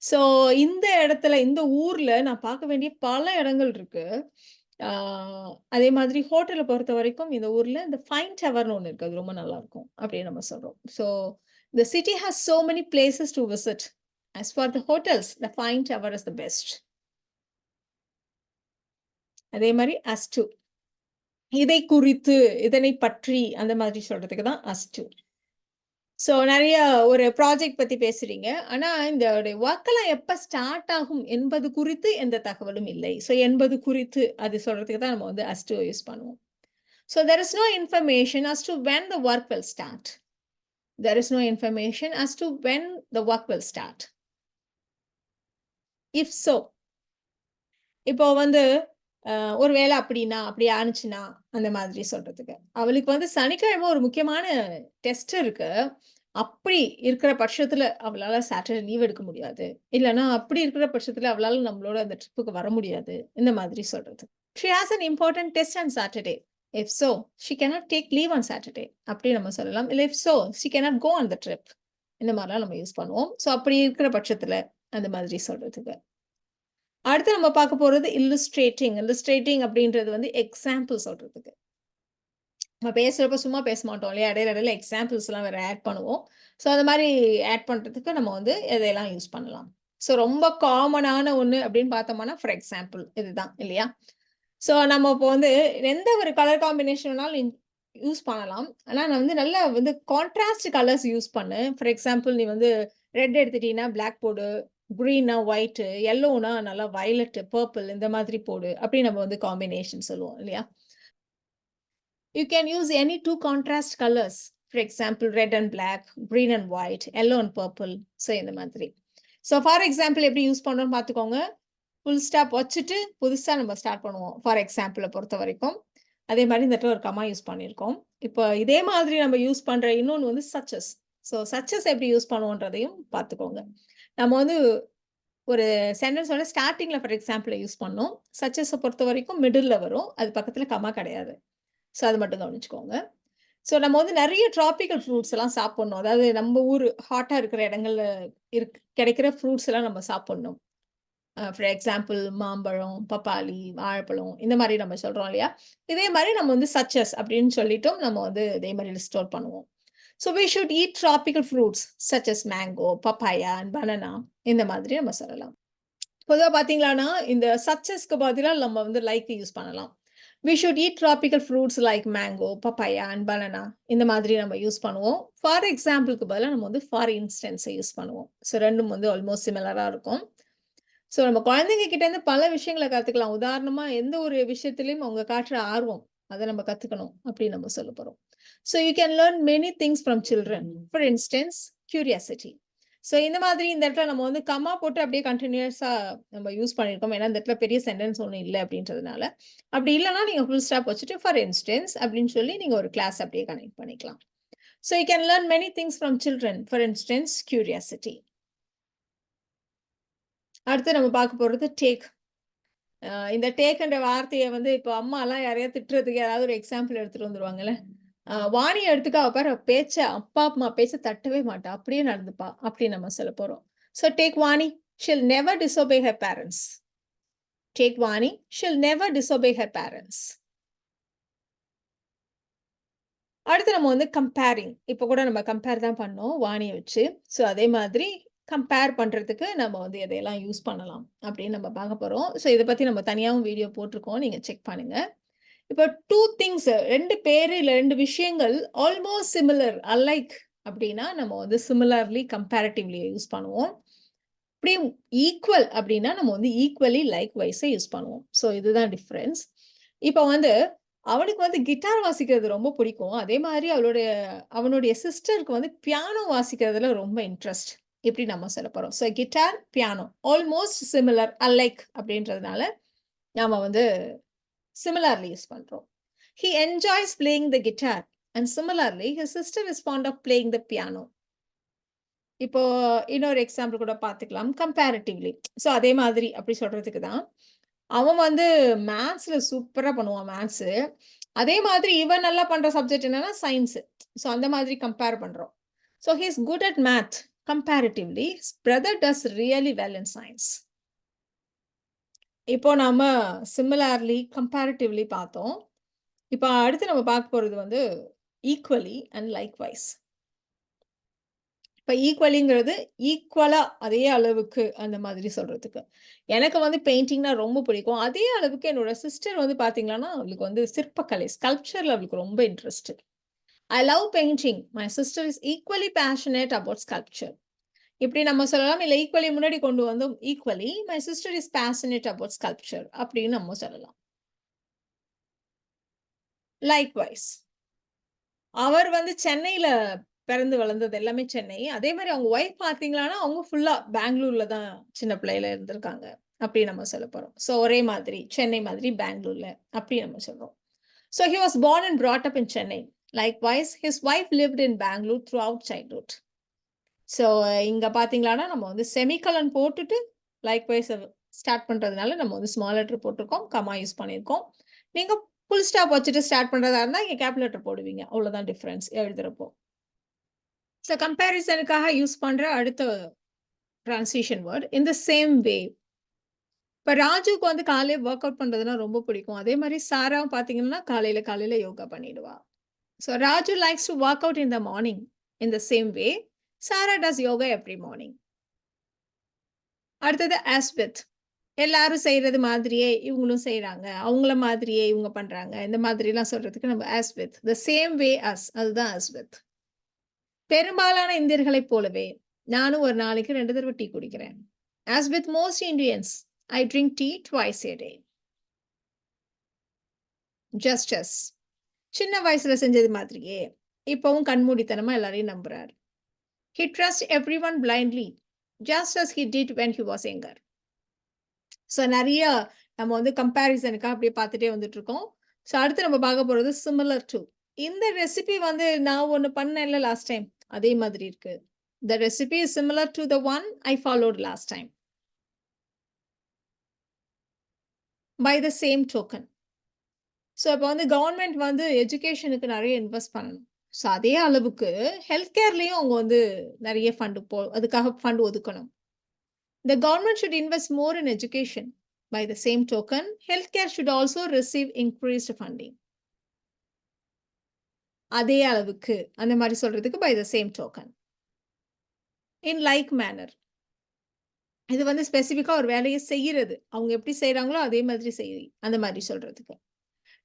Speaker 1: ஸோ இந்த இடத்துல, இந்த ஊர்ல நான் பார்க்க வேண்டிய பல இடங்கள் இருக்கு. ஆ அதே மாதிரி ஹோட்டல பொறுத்தவரைக்கும் இந்த ஊர்ல இந்த ஃபைன் டவர்ன்னு ஒண்ணு இருக்கு. அது ரொம்ப நல்லாருக்கும். அப்படின்னு நம்ம சொல்றோம். So the city has so many places to visit. As for the hotels, the fine tower is the best. அதே மாரி as to. இதை குறித்து, இதனை பற்றி அந்த மாதிரி சொல்றதுக்கு தான் as to. ஸோ நெறைய ஒரு ப்ராஜெக்ட் பத்தி பேசுறீங்க. ஆனா இந்த வொர்க் எல்லாம் எப்ப ஸ்டார்ட் ஆகும் என்பது குறித்து எந்த தகவலும் இல்லை. ஸோ என்பது குறித்து அது சொல்றதுக்கு தான் நம்ம வந்து as to யூஸ் பண்ணுவோம். So there is no information as to when the work will start. There is no information as to when the work will start. If so. இப்போ வந்து ஒரு வேளை அப்படின்னா, அப்படி ஆனுச்சுன்னா, அந்த மாதிரி சொல்றதுக்கு. அவளுக்கு வந்து சனிக்கிழமை ஒரு முக்கியமான டெஸ்ட் இருக்கு. அப்படி இருக்கிற பட்சத்துல அவளால சாட்டர்டே லீவ் எடுக்க முடியாது. இல்லன்னா அப்படி இருக்கிற பட்சத்துல அவளால நம்மளோட அந்த ட்ரிப்புக்கு வர முடியாது. இந்த மாதிரி சொல்றது. She has an important test on Saturday. If so, she cannot take leave on Saturday. அப்படி நம்ம சொல்லலாம். இல்ல if so, she cannot go on the trip. இந்த மாதிரிலாம் நம்ம யூஸ் பண்ணுவோம். ஸோ அப்படி இருக்கிற பட்சத்துல அந்த மாதிரி சொல்றதுக்கு. அடுத்து நம்ம பார்க்க போறது இல்லுஸ்ட்ரேட்டிங். இல்லுஸ்ட்ரேட்டிங் அப்படின்றது வந்து எக்ஸாம்பிள் சொல்றதுக்கு. நம்ம பேசுறப்ப சும்மா பேச மாட்டோம் இல்லையா? இடையில இடையில எக்ஸாம்பிள்ஸ்லாம் வேற ஆட் பண்ணுவோம். ஸோ அந்த மாரி ஆட் பண்றதுக்கு நம்ம வந்து இதையெல்லாம் யூஸ் பண்ணலாம். ஸோ ரொம்ப காமனான ஒண்ணு அப்படின்னு பார்த்தோம்னா, ஃபார் எக்ஸாம்பிள் இதுதான் இல்லையா? ஸோ நம்ம இப்போ வந்து எந்த ஒரு கலர் காம்பினேஷன் வேணாலும் யூஸ் பண்ணலாம். ஆனா நான் வந்து நல்லா வந்து கான்ட்ராஸ்ட் கலர்ஸ் யூஸ் பண்ணு. ஃபார் எக்ஸாம்பிள் நீ வந்து ரெட் எடுத்துட்டீன்னா பிளாக் போடு. கிரீன்னா ஒயிட், yellowனா நல்லா வயலட், பர்பிள் இந்த மாதிரி போடு. அப்படி நம்ம வந்து காம்பினேஷன் சொல்லுவோம் இல்லையா? You can use any two contrast colors. For example, red and black, green and white, yellow and purple. So இந்த மாதிரி. So for example எப்படி யூஸ் பண்றோம்னு பார்த்துக்கோங்க. ஃபுல் ஸ்டாப் வச்சுட்டு புதுசா நம்ம ஸ்டார்ட் பண்ணுவோம். ஃபார் எக்ஸாம்பிள பொறுத்தவரைக்கும். அதே மாரி இந்த இடத்துல ஒரு கமா யூஸ் பண்ணியிருக்கோம். இப்போ இதே மாதிரி நம்ம யூஸ் பண்ற இன்னொன்னு வந்து சச்சஸ். ஸோ சச்சஸ் எப்படி யூஸ் பண்ணுவோன்றதையும் பார்த்துக்கோங்க. நம்ம வந்து ஒரு சென்டென்ஸோட ஸ்டார்ட்டிங்ல ஃபார் எக்ஸாம்பிள் யூஸ் பண்ணோம். சச்சஸ பொறுத்தவரைக்கும் மிடில்ல வரும். அது பக்கத்துல கமா கிடையாது. ஸோ அது மட்டும் கவனிச்சுக்கோங்க. ஸோ நம்ம வந்து நெறைய ட்ராபிக்கல் ஃப்ரூட்ஸ் எல்லாம் சாப்பிடணும். அதாவது நம்ம ஊரு ஹாட்டா இருக்கிற இடங்கள்ல கிடைக்கிற ஃப்ரூட்ஸ் எல்லாம் நம்ம சாப்பிடணும். ஃபார் எக்ஸாம்பிள் மாம்பழம், பப்பாளி, வாழைப்பழம் இந்த மாரி நம்ம சொல்றோம் இல்லையா? இதே மாரி நம்ம வந்து சச்சஸ் அப்படின்னு சொல்லிட்டும் நம்ம வந்து இதே மாரி லிஸ்ட் அவுட் பண்ணுவோம். So we should eat tropical fruits such as mango, papaya and banana இந்த மாதிரி நம்ம சொல்லலாம். பொதுவா பார்த்தீங்களான்னா, இந்த சச்சஸ்க்கு பதிலா நம்ம வந்து லைக் யூஸ் பண்ணலாம். We should eat tropical fruits like mango, papaya and banana இந்த மாதிரி நம்ம யூஸ் பண்ணுவோம். ஃபார் எக்ஸாம்பிள்க்கு பதிலா நம்ம வந்து ஃபார் இன்ஸ்டன்ஸ யூஸ் பண்ணுவோம். ஸோ 2ம் வந்து ஆல்மோஸ்ட் சிமிலரா இருக்கும். ஸோ நம்ம குழந்தைங்க கிட்டேருந்து பல விஷயங்கள கத்துக்கலாம். உதாரணமா எந்த ஒரு விஷயத்திலயும் அவங்க காட்டுற ஆர்வம், அத நம்ம கத்துக்கணும் அப்படின்னு நம்ம சொல்லப் போறோம். So you can learn many things from children. For instance curiosity. So இந்த மாதிரி இந்த இடத்துல நம்ம வந்து கம்மா போட்டு அப்படியே கன்டினியூஸா நம்ம யூஸ் பண்ணியிருக்கோம். ஏன்னா இந்த இடத்துல பெரிய சென்டென்ஸ் ஒண்ணும் இல்ல அப்படின்றதுனால. அப்படி இல்லன்னா நீங்க ஃபுல் ஸ்டாப் வச்சுட்டு ஃபார் இன்ஸ்டன்ஸ் அப்படின்னு சொல்லி நீங்க ஒரு கிளாஸ் அப்படியே கனெக்ட் பண்ணிக்கலாம். So you can learn many things from children. For instance curiosity. அடுத்து நம்ம பார்க்க போறது டேக். இந்த டேக்ன்ற வார்த்தைய வந்து இப்போ அம்மாலாம் யாரையாவது திட்டுறதுக்கு யாராவது ஒரு எக்ஸாம்பிள் எடுத்துட்டு வந்துருவாங்கல்ல. வாணிய எடுத்துக்க அவ பாரு பேச்ச அப்பா, அம்மா பேச்ச தட்டவே மாட்டா. அப்படியே நடந்துப்பா. அப்படின்னு நம்ம சொல்லப் போறோம். So take Vani. She'll never disobey her parents. Take Vani. She'll never disobey her parents. அடுத்து நம்ம வந்து கம்பேரிங். இப்ப கூட நம்ம கம்பேர் தான் பண்ணோம் வாணிய வச்சு. ஸோ அதே மாதிரி கம்பேர் பண்றதுக்கு நம்ம வந்து எதையெல்லாம் யூஸ் பண்ணலாம் அப்படின்னு நம்ம பார்க்க போறோம். ஸோ இத பத்தி நம்ம தனியாவும் வீடியோ போட்டிருக்கோம். நீங்க செக் பண்ணுங்க. இப்போ 2 திங்ஸ் 2 பேரு இல்ல 2 விஷயங்கள் ஆல்மோஸ்ட் சிமிலர், அலைக் அப்படின்னா நம்ம வந்து சிமிலர்லி, கம்பேரிட்டிவ்லி யூஸ் பண்ணுவோம். அப்படியே ஈக்குவல் அப்படின்னா நம்ம வந்து ஈக்குவலி, லைக்வைஸ யூஸ் பண்ணுவோம். ஸோ இதுதான் டிஃபரன்ஸ். இப்போ வந்து அவனுக்கு வந்து கிட்டார் வாசிக்கிறது ரொம்ப பிடிக்கும். அதே மாதிரி அவனுடைய சிஸ்டருக்கு வந்து பியானோ வாசிக்கிறதுல ரொம்ப இன்ட்ரெஸ்ட். இப்படி நம்ம சொல்லப் போறோம். So guitar, piano almost similar, alike அப்படின்றதுனால நாம வந்து சிமிலர்லி யூஸ் பண்றோம். He enjoys playing the guitar and similarly his sister is fond of playing the piano. இப்போ இன்னொரு எக்ஸாம்பிள் கூட பார்த்துக்கலாம். கம்பேரிட்டிவ்லி. ஸோ அதே மாதிரி அப்படி சொல்றதுக்கு தான். அவன் வந்து மேத்ஸ்ல சூப்பரா பண்ணுவான் மேத்ஸு. அதே மாதிரி இவன் நல்லா பண்ற சப்ஜெக்ட் என்னன்னா சயன்ஸ். ஸோ அந்த மாதிரி கம்பேர் பண்றோம். So he is good at math comparatively. His brother does really well in science. இப்போ நாம சிமிலர்லி, கம்பேரிட்டிவ்லி பார்த்தோம். இப்ப அடுத்து நம்ம பார்க்க போறது வந்து ஈக்குவலி அண்ட் லைக்வைஸ். இப்ப ஈக்குவலிங்கிறது ஈக்குவலா அதே அளவுக்கு அந்த மாதிரி சொல்றதுக்கு. எனக்கு வந்து பெயிண்டிங்னா ரொம்ப பிடிக்கும். அதே அளவுக்கு என்னோட சிஸ்டர் வந்து பார்த்தீங்கன்னா, அவளுக்கு வந்து சிற்பக்கலை, ஸ்கல்ப்சர்ல அவளுக்கு ரொம்ப interest. I love painting. My sister is equally passionate about sculpture. இப்படி நம்ம சொல்லலாம். இல்ல ஈக்குவலி முன்னாடி கொண்டு வந்தோம். Equally my sister is passionate about sculpture அப்படின்னு நம்ம சொல்லலாம். லைக்வைஸ். அவர் வந்து சென்னையில பிறந்து வளர்ந்தது எல்லாமே சென்னை. அதே மாரி அவங்க ஒய்ஃப் பார்த்தீங்களான்னா, அவங்க ஃபுல்லா பெங்களூர்ல தான் சின்ன பிள்ளையில இருந்திருக்காங்க. அப்படி நம்ம சொல்லப் போறோம். ஸோ ஒரே மாதிரி சென்னை மாதிரி பெங்களூர்ல அப்படி நம்ம சொல்றோம். So he was born and brought up in Chennai. Likewise his wife lived in Bangalore throughout childhood. ஸோ இங்க பார்த்தீங்களான்னா, நம்ம வந்து செமிகோலன் போட்டுட்டு லைக்வைஸ் ஸ்டார்ட் பண்றதுனால நம்ம வந்து ஸ்மால் லெட்டர் போட்டிருக்கோம். கமா யூஸ் பண்ணியிருக்கோம். நீங்க ஃபுல் ஸ்டாப் வச்சுட்டு ஸ்டார்ட் பண்றதா இருந்தா, இங்க கேப் லெட்டர் போடுவீங்க. அவ்வளோதான் டிஃபரன்ஸ் எழுதுறப்போ. ஸோ கம்பேரிசனுக்காக யூஸ் பண்ற அடுத்த transition word in the same வே. இப்ப ராஜுக்கு வந்து காலையில வொர்க் அவுட் பண்றதுன்னா ரொம்ப பிடிக்கும். அதே மாரி சாராவும் பார்த்தீங்கன்னா, காலையில யோகா பண்ணிடுவா. So Raju likes to work out in the morning. In the same way, Sara does yoga every morning. அடுத்தது ஆஸ் வித். எல்லாரும் செய்றது மாதிரியே இவங்களும் செய்றாங்க. அவங்கள மாதிரியே இவங்க பண்றாங்க. இந்த மாதிரிலாம் சொல்றதுக்கு நம்ம as with. The same way as அதுதான் ஆஸ் வித். பெரும்பாலான இந்தியர்களைப் போலவே, நானும் ஒரு நாளைக்கு 2 தடவ டீ குடிக்கிறேன். As with most Indians, I drink tea twice a day. Just as. சின்ன வயசுல செஞ்சது மாதிரியே, இப்பவும் கண்மூடித்தனமா எல்லாரையும் நம்புறாரு. He trusts everyone blindly, just as he did when he was younger. So நெறைய நம்ம வந்து கம்பேரிசனுக்காக அப்படியே பார்த்துட்டே வந்துட்டுருக்கோம். ஸோ அடுத்து நம்ம பார்க்க போறது சிமிலர் டூ. இந்த ரெசிபி வந்து நான் ஒண்ணு பண்ணேன்ல லாஸ்ட் டைம், அதே மாதிரி இருக்கு. The recipe is similar to the one I followed last time. By the same token. So இப்ப வந்து கவர்ன்மென்ட் வந்து எஜுகேஷனுக்கு நெறைய இன்வெஸ்ட் பண்ணணும். ஸோ அதே அளவுக்கு ஹெல்த் கேர்லயும் அவங்க வந்து நெறைய அதுக்காக ஃபண்ட் ஒதுக்கணும். The government should invest more in education. By the same token, healthcare should also receive increased funding. அதே அளவுக்கு அந்த மாரி சொல்றதுக்கு by the same token. In like manner. இது வந்து ஸ்பெசிஃபிக்கா ஒரு வேலைய செய்யிறது. அவங்க எப்படி செய்றாங்களோ அதே மாதிரி அந்த மாரி சொல்றதுக்கு.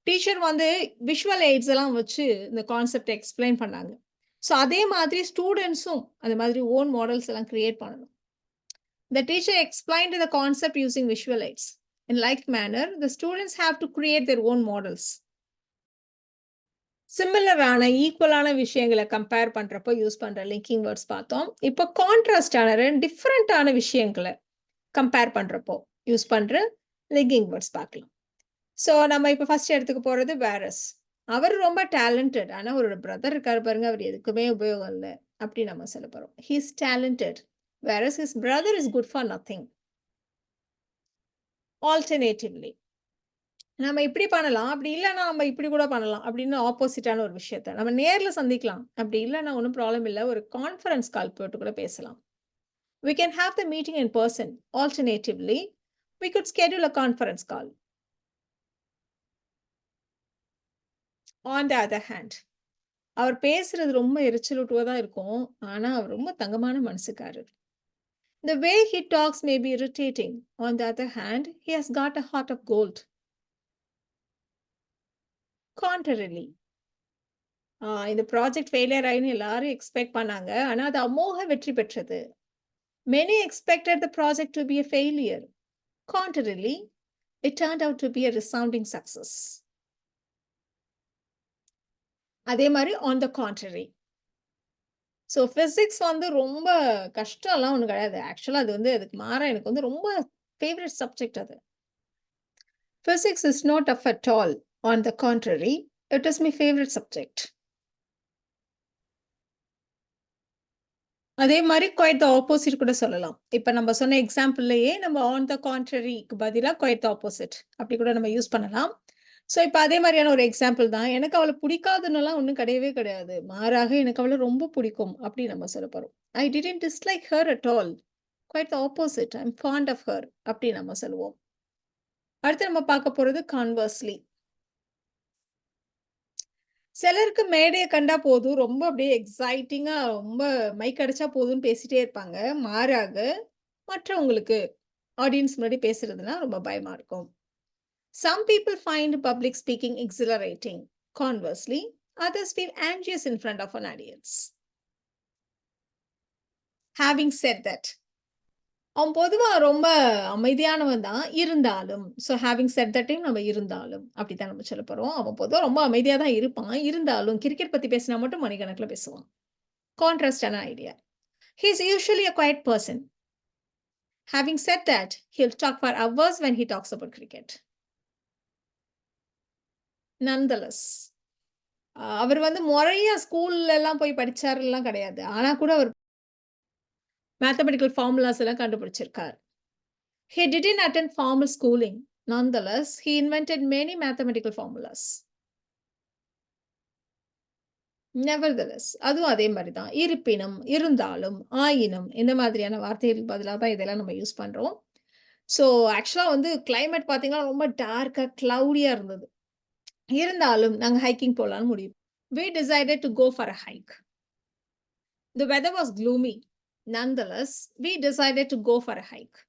Speaker 1: டீச்சர் வந்து விஷுவல் எய்ட்ஸ் எல்லாம் வச்சு இந்த கான்செப்ட்ட எக்ஸ்ப்ளைன் பண்ணாங்க. ஸோ அதே மாதிரி ஸ்டூடண்ட்ஸும் அந்த மாதிரி ஓன் மாடல்ஸ் எல்லாம் கிரியேட் பண்ணணும். The teacher explained the concept using visual aids. In like manner, the students have to create their own models. சிமிலரான, ஈக்குவலான விஷயங்கள கம்பேர் பண்றப்போ யூஸ் பண்ற லிங்கிங் வேர்ட்ஸ் பார்த்தோம். இப்போ கான்ட்ராஸ்டான டிஃபரண்டான விஷயங்கள கம்பேர் பண்றப்போ யூஸ் பண்ற லிங்கிங் வேர்ட்ஸ் பார்க்கலாம். ஸோ நம்ம இப்போ ஃபர்ஸ்ட் எடுத்துக்க போறது வேரஸ். அவர் ரொம்ப டேலண்டட். ஆனா அவரோட பிரதர் இருக்காரு பாருங்க, அவர் எதுக்குமே உபயோகம் இல்ல. அப்படி நம்ம சொல்ல போறோம். He is talented, whereas his brother is good for nothing. Alternatively. நம்ம இப்படி பண்ணலாம். அப்படி இல்லன்னா நம்ம இப்படி கூட பண்ணலாம். அப்படின்னு ஆப்போசிட்டான ஒரு விஷயத்த நம்ம நேர்ல சந்திக்கலாம். அப்படி இல்லன்னா ஒண்ணும் ப்ராப்ளம் இல்ல. ஒரு கான்ஃபரன்ஸ் கால் போட்டு கூட பேசலாம். We can have the meeting in person. Alternatively, we could schedule a conference call. On the other hand, அவர் பேசுறது ரொம்ப எரிச்சலூட்டுவதா இருக்கும். ஆனா அவர் ரொம்ப தங்கமான மனசுக்காரர். The way he talks may be irritating. On the other hand, he has got a heart of gold. Contrarily, இந்த project failure ஆயின்னு எல்லாரும் expect பண்ணாங்க. ஆனா அது அமோக வெற்றி பெற்றது. Many expected the project to be a failure. Contrarily, it turned out to be a resounding success. அதே மாரி on the contrary. So physics வந்து ரொம்ப கஷ்டம்லாம் ஒண்ணும் கிடையாது. ஆக்சுவலா அது வந்து அதுக்கு மாறா எனக்கு வந்து ரொம்ப ஃபேவரைட் சப்ஜெக்ட் அது. Physics is not tough at all. On the contrary, it is my favorite subject. அதே மாரி குவைட் தி ஆப்போசிட் கூட சொல்லலாம். இப்ப நம்ம சொன்ன எக்ஸாம்பிள்லயே நம்ம ஆன் தி கான்ட்ரரிக்கு பதிலா குவைட் தி ஆப்போசிட் அப்படி கூட நம்ம யூஸ் பண்ணலாம். ஸோ இப்ப அதே மாரியான ஒரு எக்ஸாம்பிள் தான். எனக்கு அவள பிடிக்காதுன்னுலாம் ஒண்ணும் கிடையவே கிடையாது. மாறாக எனக்கு அவள ரொம்ப பிடிக்கும் அப்படி நம்ம சொல்லப் போறோம். I didn't dislike her at all. Quite the opposite. I'm fond of her அப்படி நம்ம சொல்லுவோம். அடுத்து நம்ம பார்க்க போறது கான்வர்ஸ்லி. சிலருக்கு மேடைய கண்டா போதும். ரொம்ப அப்படியே எக்ஸைட்டிங்கா ரொம்ப மைக் அடிச்சா போதும்ன்னு பேசிட்டே இருப்பாங்க. மாறாக மற்றவங்களுக்கு ஆடியன்ஸ் முன்னாடி பேசுறதுன்னா ரொம்ப பயமா இருக்கும். Some people find public speaking exhilarating. Conversely, others feel anxious in front of an audience. Having said that, அவன் பொதுவா ரொம்ப அமைதியானவன் தான். இருந்தாலும், ஹேவிங் செட் தட்டையும் நம்ம இருந்தாலும் அப்படித்தான் நம்ம சொல்லப் போறோம். அவன் பொதுவா ரொம்ப அமைதியா தான் இருப்பான். இருந்தாலும் கிரிக்கெட் பத்தி பேசினா மட்டும் மணிக்கணக்குல பேசுவான். கான்ட்ராஸ்டான idea. He is usually a quiet person. Having said that, he'll talk for hours when he talks about cricket. Nonetheless, அவர் வந்து முறையா ஸ்கூல்ல எல்லாம் போய் படிச்சாருலாம் கிடையாது. ஆனா கூட அவர் மேத்தமெட்டிக்கல் ஃபார்முலாஸ் எல்லாம் கண்டுபிடிச்சிருக்கார். He didn't attend formal schooling. Nonetheless, he invented many mathematical formulas. Nevertheless, அதுவும் அதே மாரி தான். இருப்பினும், இருந்தாலும், ஆயினும் இந்த மாதிரியான வார்த்தைகளுக்கு பதிலா தான் இதெல்லாம் நம்ம யூஸ் பண்றோம். ஸோ ஆக்சுவலா வந்து கிளைமேட் பார்த்தீங்கன்னா, ரொம்ப டார்க்கா, கிளவுடியா இருந்தது. இருந்தாலும் நாங்க ஹைக்கிங் போலான்னு முடிவு. We decided to go for a hike. The weather was gloomy. Nonetheless, we decided to go for a hike.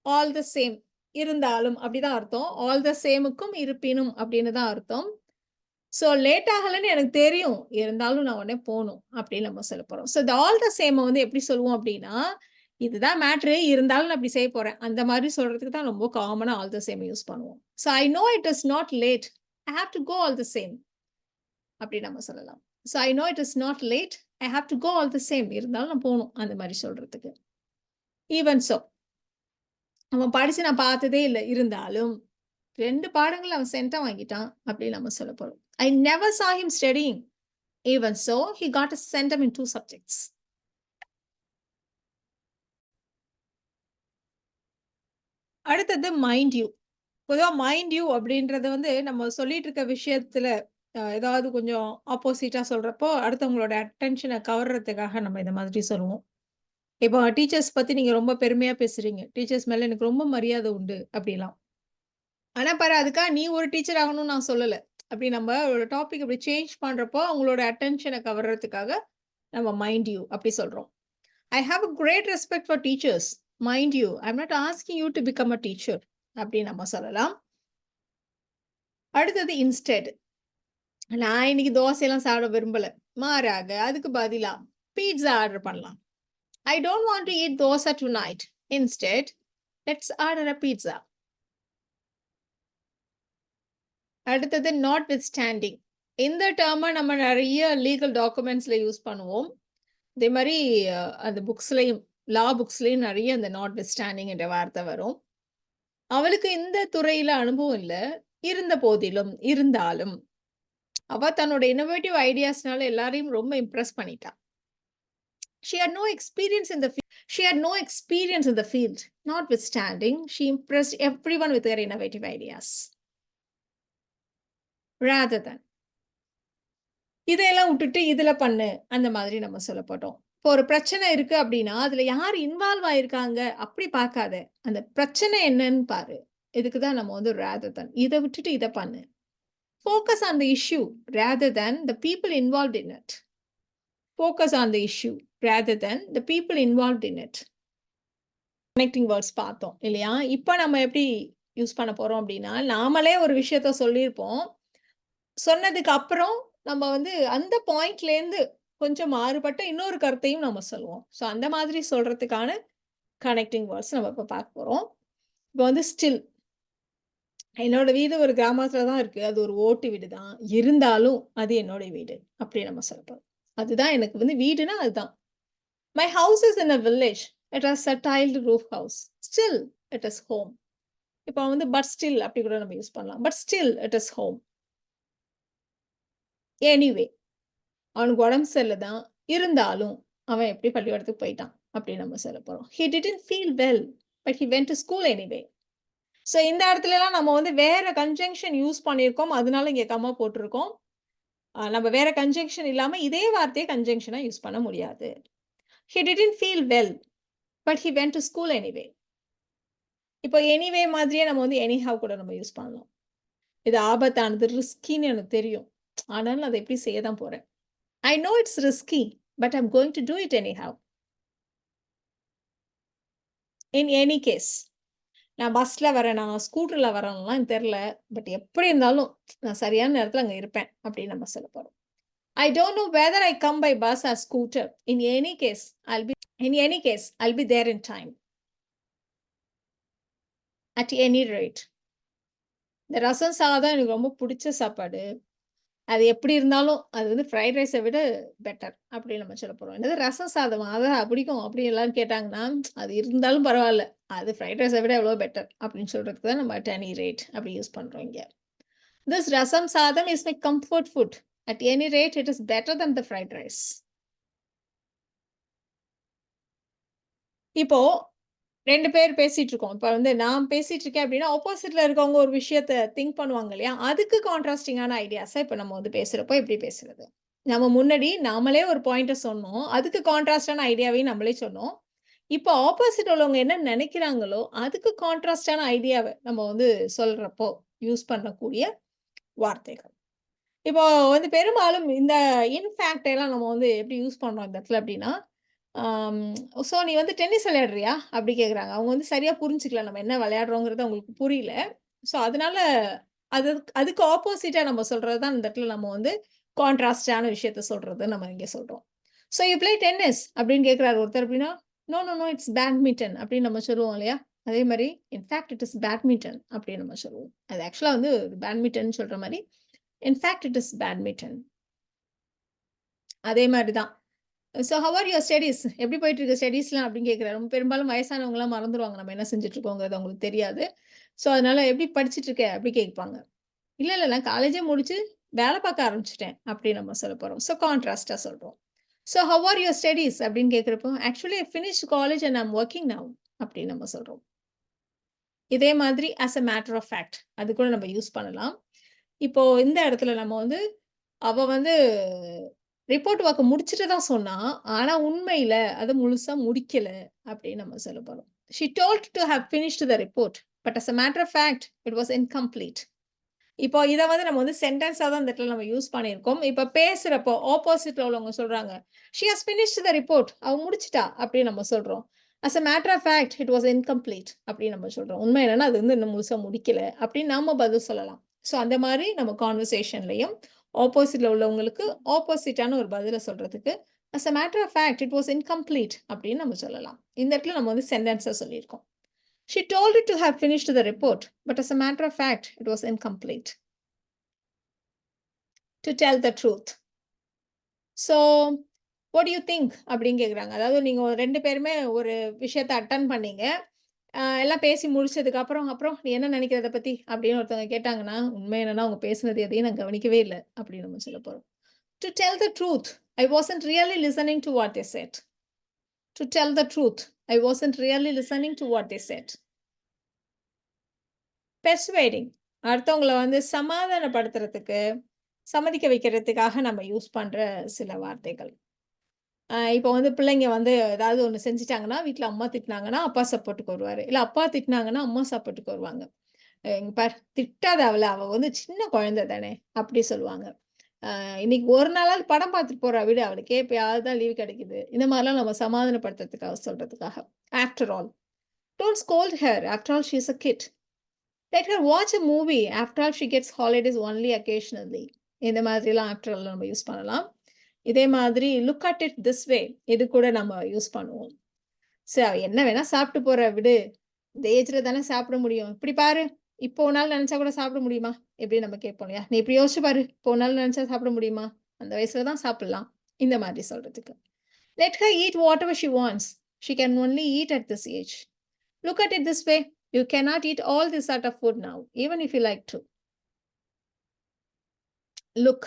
Speaker 1: All the same. இருந்தாலும் அப்படிதான் அர்த்தம். All the sameக்கும் இருப்பினும் அப்படின்னு தான் அர்த்தம். ஸோ லேட் ஆகலன்னு எனக்கு தெரியும். இருந்தாலும் நான் உடனே போணும் அப்படின்னு நம்ம சொல்லப் போறோம். ஸோ இந்த ஆல் த சேம வந்து எப்படி சொல்லுவோம் அப்படின்னா, இதுதான் மேட்ரு இருந்தாலும் நான் அப்படி செய்யப் போறேன். அந்த மாதிரி சொல்றதுக்கு தான் ரொம்ப காமனா ஆல் த சேம் யூஸ் பண்ணுவோம். So I know it is not late. I have to go all the same அப்படி நம்ம சொல்லலாம். So I know it is not late. I have to go all the same. இருந்தாலும் நான் போணும் அந்த மாதிரி சொல்றதுக்கு. Even so. அவன் படிச்சு நான் பார்த்ததே இல்ல. இருந்தாலும் 2 பாடங்கள்ல அவன் சென்டம் வாங்கிட்டான் அப்படின்னு நம்ம சொல்லப் போறோம். I never saw him studying. Even so, he got a centum in 2 subjects. அடுத்தது மைண்ட் யூ. பொதுவா மைண்ட் யூ அப்படின்றது வந்து நம்ம சொல்லிட்டு இருக்க விஷயத்துல ஏதாவது கொஞ்சம் ஆப்போசிட்டா சொல்றப்போ, அடுத்தவங்களோட அட்டென்ஷன கவர்றதுக்காக நம்ம இந்த மாதிரி சொல்லுவோம். இப்போ டீச்சர்ஸ் பத்தி நீங்க ரொம்ப பெருமையா பேசுறீங்க. டீச்சர்ஸ் மேல எனக்கு ரொம்ப மரியாதை உண்டு அப்படிலாம். ஆனா பாரு அதுக்காக நீ ஒரு டீச்சர் ஆகணும்னு நான் சொல்லல. அப்படி நம்ம ஒரு டாபிக் அப்படி சேஞ்ச் பண்றப்போ, அவங்களோட அட்டென்ஷன கவர்றதுக்காக நம்ம மைண்ட் யூ அப்படி சொல்றோம். I have a great respect for teachers. Mind you, I am not asking you to become a teacher அப்படி நம்ம சொல்லலாம். அடுத்தது இன்ஸ்டெட். நான் இன்னைக்கு தோசையெல்லாம் சாப்பிட விரும்பல. மாறாக அதுக்கு பதிலா பீட்ஸா ஆர்டர் பண்ணலாம். I don't want to eat dosa tonight. Instead, let's order a pizza. அடுத்தது notwithstanding. இந்த டேர்ம நம்ம நெறைய லீகல் டாக்குமெண்ட்ஸ்ல யூஸ் பண்ணுவோம். அதே மாரி அந்த புக்ஸ்லயும் புக்ஸ்லயும் நெறைய அந்த notwithstanding என்ற வார்த்தை வரும். அவளுக்கு இந்த துறையில அனுபவம் இல்ல. இருந்த போதிலும், இருந்தாலும், அவ தன்னோட இன்னோவேட்டிவ் ஐடியாஸ்னால எல்லாரையும் ரொம்ப இம்ப்ரெஸ் பண்ணிட்டா. She had no experience in the field. She had no experience in the field. Notwithstanding, she impressed everyone with her innovative ideas. Rather than. இதையெல்லாம் விட்டுட்டு இதுல பண்ணு. அந்த மாதிரி நம்ம சொல்லப்பட்டோம். இப்போ ஒரு பிரச்சனை இருக்கு அப்படின்னா, அதுல யார் இன்வால்வ் ஆயிருக்காங்க அப்படி பார்க்காத. அந்த பிரச்சனை என்னன்னு பாரு. இதுக்கு தான் நம்ம வந்து rather than. இத விட்டுட்டு இத பண்ணு. Focus on the issue rather than the people involved in it. Focus on the issue rather than the people involved in it. Connecting words பார்த்தோம் இல்லையா? இப்ப நம்ம எப்படி யூஸ் பண்ண போறோம் அப்படின்னா, நாமளே ஒரு விஷயத்த சொல்லியிருப்போம். சொன்னதுக்கு அப்புறம் நம்ம வந்து அந்த பாயிண்ட்லேருந்து கொஞ்சம் மாறுபட்ட இன்னொரு கருத்தையும் நம்ம சொல்லுவோம். ஸோ அந்த மாதிரி சொல்றதுக்கான கனெக்டிங் வேர்ட்ஸ் நம்ம இப்ப பார்க்க போறோம். இப்போ வந்து ஸ்டில். என்னோட வீடு ஒரு கிராமத்துல தான் இருக்கு. அது ஒரு ஓட்டு வீடு தான். இருந்தாலும் அது என்னோட வீடு. அப்படி நம்ம சொல்லப்போறோம். அதுதான் எனக்கு வந்து வீடுனா அதுதான். My house is in a village. It has a tiled roof house. Still, it is home. இப்போ வந்து பட் ஸ்டில் அப்படி கூட நம்ம யூஸ் பண்ணலாம். But still it is home. Anyway அவனுக்கு உடம்பு சரியில்ல தான். இருந்தாலும் அவன் எப்படி பள்ளிக்கூடத்துக்கு போயிட்டான் அப்படின்னு நம்ம சொல்ல போறோம். He didn't feel well, but he went to school anyway. So இந்த இடத்துலலாம் நம்ம வந்து வேற கன்ஜங்ஷன் யூஸ் பண்ணியிருக்கோம். அதனால இங்க கம்மா போட்டிருக்கோம். நம்ம வேற கன்ஜங்ஷன் இல்லாம இதே வார்த்தையை கன்ஜங்ஷனா யூஸ் பண்ண முடியாது. He didn't feel well, but he went to school anyway. இப்போ எனிவே மாதிரியே நம்ம வந்து எனிஹவ் கூட நம்ம யூஸ் பண்ணலாம். இது ஆபத்தானது, ரிஸ்கின்னு எனக்கு தெரியும். ஆனாலும் அதை எப்படி செய்ய தான் போறேன். I know it's risky, but I'm going to do it anyhow. In any case, நான் பஸ்ல வரேன், நான் ஸ்கூட்டர்ல வரேன்லாம் எனக்கு தெரியல. பட் எப்படி இருந்தாலும் நான் சரியான நேரத்துல அங்க இருப்பேன் அப்படின்னு நம்ம சொல்ல போறோம். I don't know whether I come by bus or scooter. In any case, I'll be there in time. At any rate. இந்த ரசம் சாதம் எனக்கு ரொம்ப பிடிச்ச சாப்பாடு. அது எப்படி இருந்தாலும் அது வந்து ஃப்ரைட் ரைஸை விட பெட்டர் அப்படின்னு நம்ம சொல்ல போறோம். என்னது ரசம் சாதமா? அதான் பிடிக்கும் அப்படின்னு எல்லாரும் கேட்டாங்கன்னா, அது இருந்தாலும் பரவாயில்ல. அது ஃப்ரைட் ரைஸை விட எவ்வளோ பெட்டர் அப்படின்னு சொல்றதுக்கு தான் நம்ம அட் எனி ரேட் அப்படி யூஸ் பண்றோம் இங்க. This rasam sadam is my comfort food. At any rate it is better than the fried rice. இப்போ 2 பேர் பேசிட்டு இருக்கோம். இப்ப வந்து நான் பேசிட்டு இருக்கேன் அப்படின்னா, ஆப்போசிட்ல இருக்கவங்க ஒரு விஷயத்த திங்க் பண்ணுவாங்க இல்லையா? அதுக்கு கான்ட்ராஸ்டிங்கான ஐடியாஸ இப்ப நம்ம வந்து பேசுறப்போ எப்படி பேசுறது? நம்ம முன்னாடி நாமளே ஒரு பாயிண்ட்ட சொன்னோம். அதுக்கு கான்ட்ராஸ்டான ஐடியாவையும் நம்மளே சொன்னோம். இப்போ ஆப்போசிட் உள்ளவங்க என்ன நெனைக்கிறாங்களோ, அதுக்கு கான்ட்ராஸ்டான ஐடியாவ நம்ம வந்து சொல்றப்போ யூஸ் பண்ணக்கூடிய வார்த்தைகள். இப்போ வந்து பெரும்பாலும் இந்த இன்ஃபாக்ட் எல்லாம் நம்ம வந்து எப்படி யூஸ் பண்றோம் இந்த இடத்துல அப்படின்னா, ஆம் "ஸோ நீ வந்து டென்னிஸ் விளையாடுறியா?" அப்படி கேட்குறாங்க. அவங்க வந்து சரியா புரிஞ்சுக்கல. நம்ம என்ன விளையாடுறோங்கிறது அவங்களுக்கு புரியல. ஸோ அதனால அதுக்கு ஆப்போசிட்டா நம்ம சொல்றது தான் இந்த இடத்துல நம்ம வந்து கான்ட்ராஸ்டான விஷயத்த சொல்றது நம்ம இங்க சொல்றோம். "So you play tennis?" அப்படின்னு கேட்குறாரு ஒருத்தர் அப்படின்னா, "no, no, no it's badminton" அப்படின்னு நம்ம சொல்லுவோம் இல்லையா? அதே மாரி இன்ஃபாக்ட் இட் இஸ் பேட்மிண்டன் அப்படின்னு நம்ம சொல்லுவோம். அது ஆக்சுவலா வந்து பேட்மிண்டன் சொல்ற மாரி, இன்ஃபாக்ட் இட் இஸ் பேட்மிண்டன். அதே மாரி தான். "So how are your studies? எப்படி போயிட்டு இருக்கு ஸ்டடீஸ்லாம்?" அப்படின்னு கேட்குறாரு. பெரும்பாலும் வயசானவங்கலாம் மறந்துருவாங்க. நம்ம என்ன செஞ்சுட்டு இருக்கோங்கிறது அவங்களுக்கு தெரியாது. ஸோ அதனால "எப்படி படிச்சுட்டு இருக்க?" அப்படி கேட்பாங்க. "இல்ல, இல்ல நான் காலேஜே முடிச்சு வேலை பார்க்க ஆரம்பிச்சுட்டேன்." அப்படி நம்ம சொல்லப் போறோம். ஸோ கான்ட்ராஸ்ட்டா சொல்றோம். "So how are your studies?" அப்படின்னு கேட்கிறப்போ, "actually I finished college and I am working now." அப்படின்னு நம்ம சொல்றோம். இதே மாதிரி as a matter of fact அது கூட நம்ம யூஸ் பண்ணலாம். இப்போ இந்த இடத்துல நம்ம வந்து அவ வந்து ரிப்போர்ட் ஒர்க்க முடிச்சுட்டு தான் சொன்னா. ஆனா உண்மையில அத முழுசா முடிக்கல அப்படின்னு நம்ம சொல்ல போறோம். She told to have finished the report, but as a matter of fact, it was incomplete. இப்போ இத வந்து நம்ம வந்து சென்டென்ஸா தான் இந்த இடத்துல நம்ம யூஸ் பண்ணியிருக்கோம். இப்ப பேசுறப்போ ஆப்போசிட்ல உள்ளவங்க சொல்றாங்க, "She has finished the report." அவ முடிச்சுட்டா அப்படின்னு நம்ம சொல்றோம். "As a matter of fact, it was incomplete." அப்படின்னு நம்ம சொல்றோம். உண்மை என்னன்னா, அது வந்து இன்னும் முழுசா முடிக்கல அப்படின்னு நாம பதில் சொல்லலாம். ஸோ அந்த மாரி நம்ம கான்வர்சேஷன்லயும் ஆப்போசிட்ல உள்ளவங்களுக்கு ஆப்போசிட்டான ஒரு பதில சொல்றதுக்கு, "As a matter of fact, it was incomplete." அப்படின்னு நம்ம சொல்லலாம். இந்த இடத்துல நம்ம வந்து சென்டென்ஸா சொல்லியிருக்கோம். She told it to have finished the report, but as a matter of fact, it was incomplete. To tell the truth. So, what do you think? அப்படின்னு கேட்குறாங்க. அதாவது நீங்க 2 பேருமே ஒரு விஷயத்த அட்டெண்ட் பண்ணீங்க. எல்லாம் பேசி முடிச்சதுக்கு அப்புறம், "அப்புறம் நீ என்ன நினைக்கிற இத பத்தி?" அப்படின்னு ஒருத்தவங்க கேட்டாங்கன்னா, உண்மை என்னன்னா அவங்க பேசினது எதையும் நான் கவனிக்கவே இல்ல அப்படின்னு நம்ம சொல்லப் போறோம். To tell the truth, I wasn't really listening to what they said. To tell the truth, I wasn't really listening to what they said. பெர்சுவேடிங் அடுத்தவங்கள வந்து சமாதானப்படுத்துறதுக்கு, சம்மதிக்க வைக்கிறதுக்காக நம்ம யூஸ் பண்ற சில வார்த்தைகள். இப்போ வந்து பிள்ளைங்க வந்து ஏதாவது ஒண்ணு செஞ்சுட்டாங்கன்னா, வீட்ல அம்மா திட்டுனாங்கன்னா, அப்பா சப்போர்ட்டுக்கு வருவாரு. இல்ல அப்பா திட்டுனாங்கன்னா, அம்மா சப்போர்ட்டுக்கு வருவாங்க. "இங்க பாரு திட்டாத அவள, அவ வந்து சின்ன குழந்தை தானே!" அப்படி சொல்லுவாங்க. "இன்னைக்கு ஒரு நாளாவது படம் பார்த்துட்டு போறா விடு, அவளுக்கே எப்பயாவது தான் லீவ் கிடைக்குது." இந்த மாரிலாம் நம்ம சமாதானப்படுத்துறதுக்காக சொல்றதுக்காக. After all, "Don't scold her. After all, she is a kid. Let her watch a movie. After all, she gets holidays only occasionally." இந்த மாதிரிலாம் ஆஃப்டர் ஆல் நம்ம யூஸ் பண்ணலாம். இதே மாதிரி look at it this way இது கூட நம்ம use பண்ணுவோம். சரி என்ன வேணா சாப்பிட்டு போறா விடு. இந்த ஏஜ்ல தானே சாப்பிட முடியும். இப்படி பாரு. இப்போ உன்னால நினைச்சா கூட சாப்பிட முடியுமா? இப்படின்னு நம்ம கேட்போம் இல்லையா? நீ இப்படி யோசிச்சு பாரு. இப்போ உன்னால நினைச்சா சாப்பிட முடியுமா? அந்த வயசுல தான் சாப்பிடலாம். இந்த மாதிரி சொல்றதுக்கு. Let her eat whatever she wants. She can only eat at this age. Look at it this way. You cannot eat all this sort of food now, even if you like to. Look.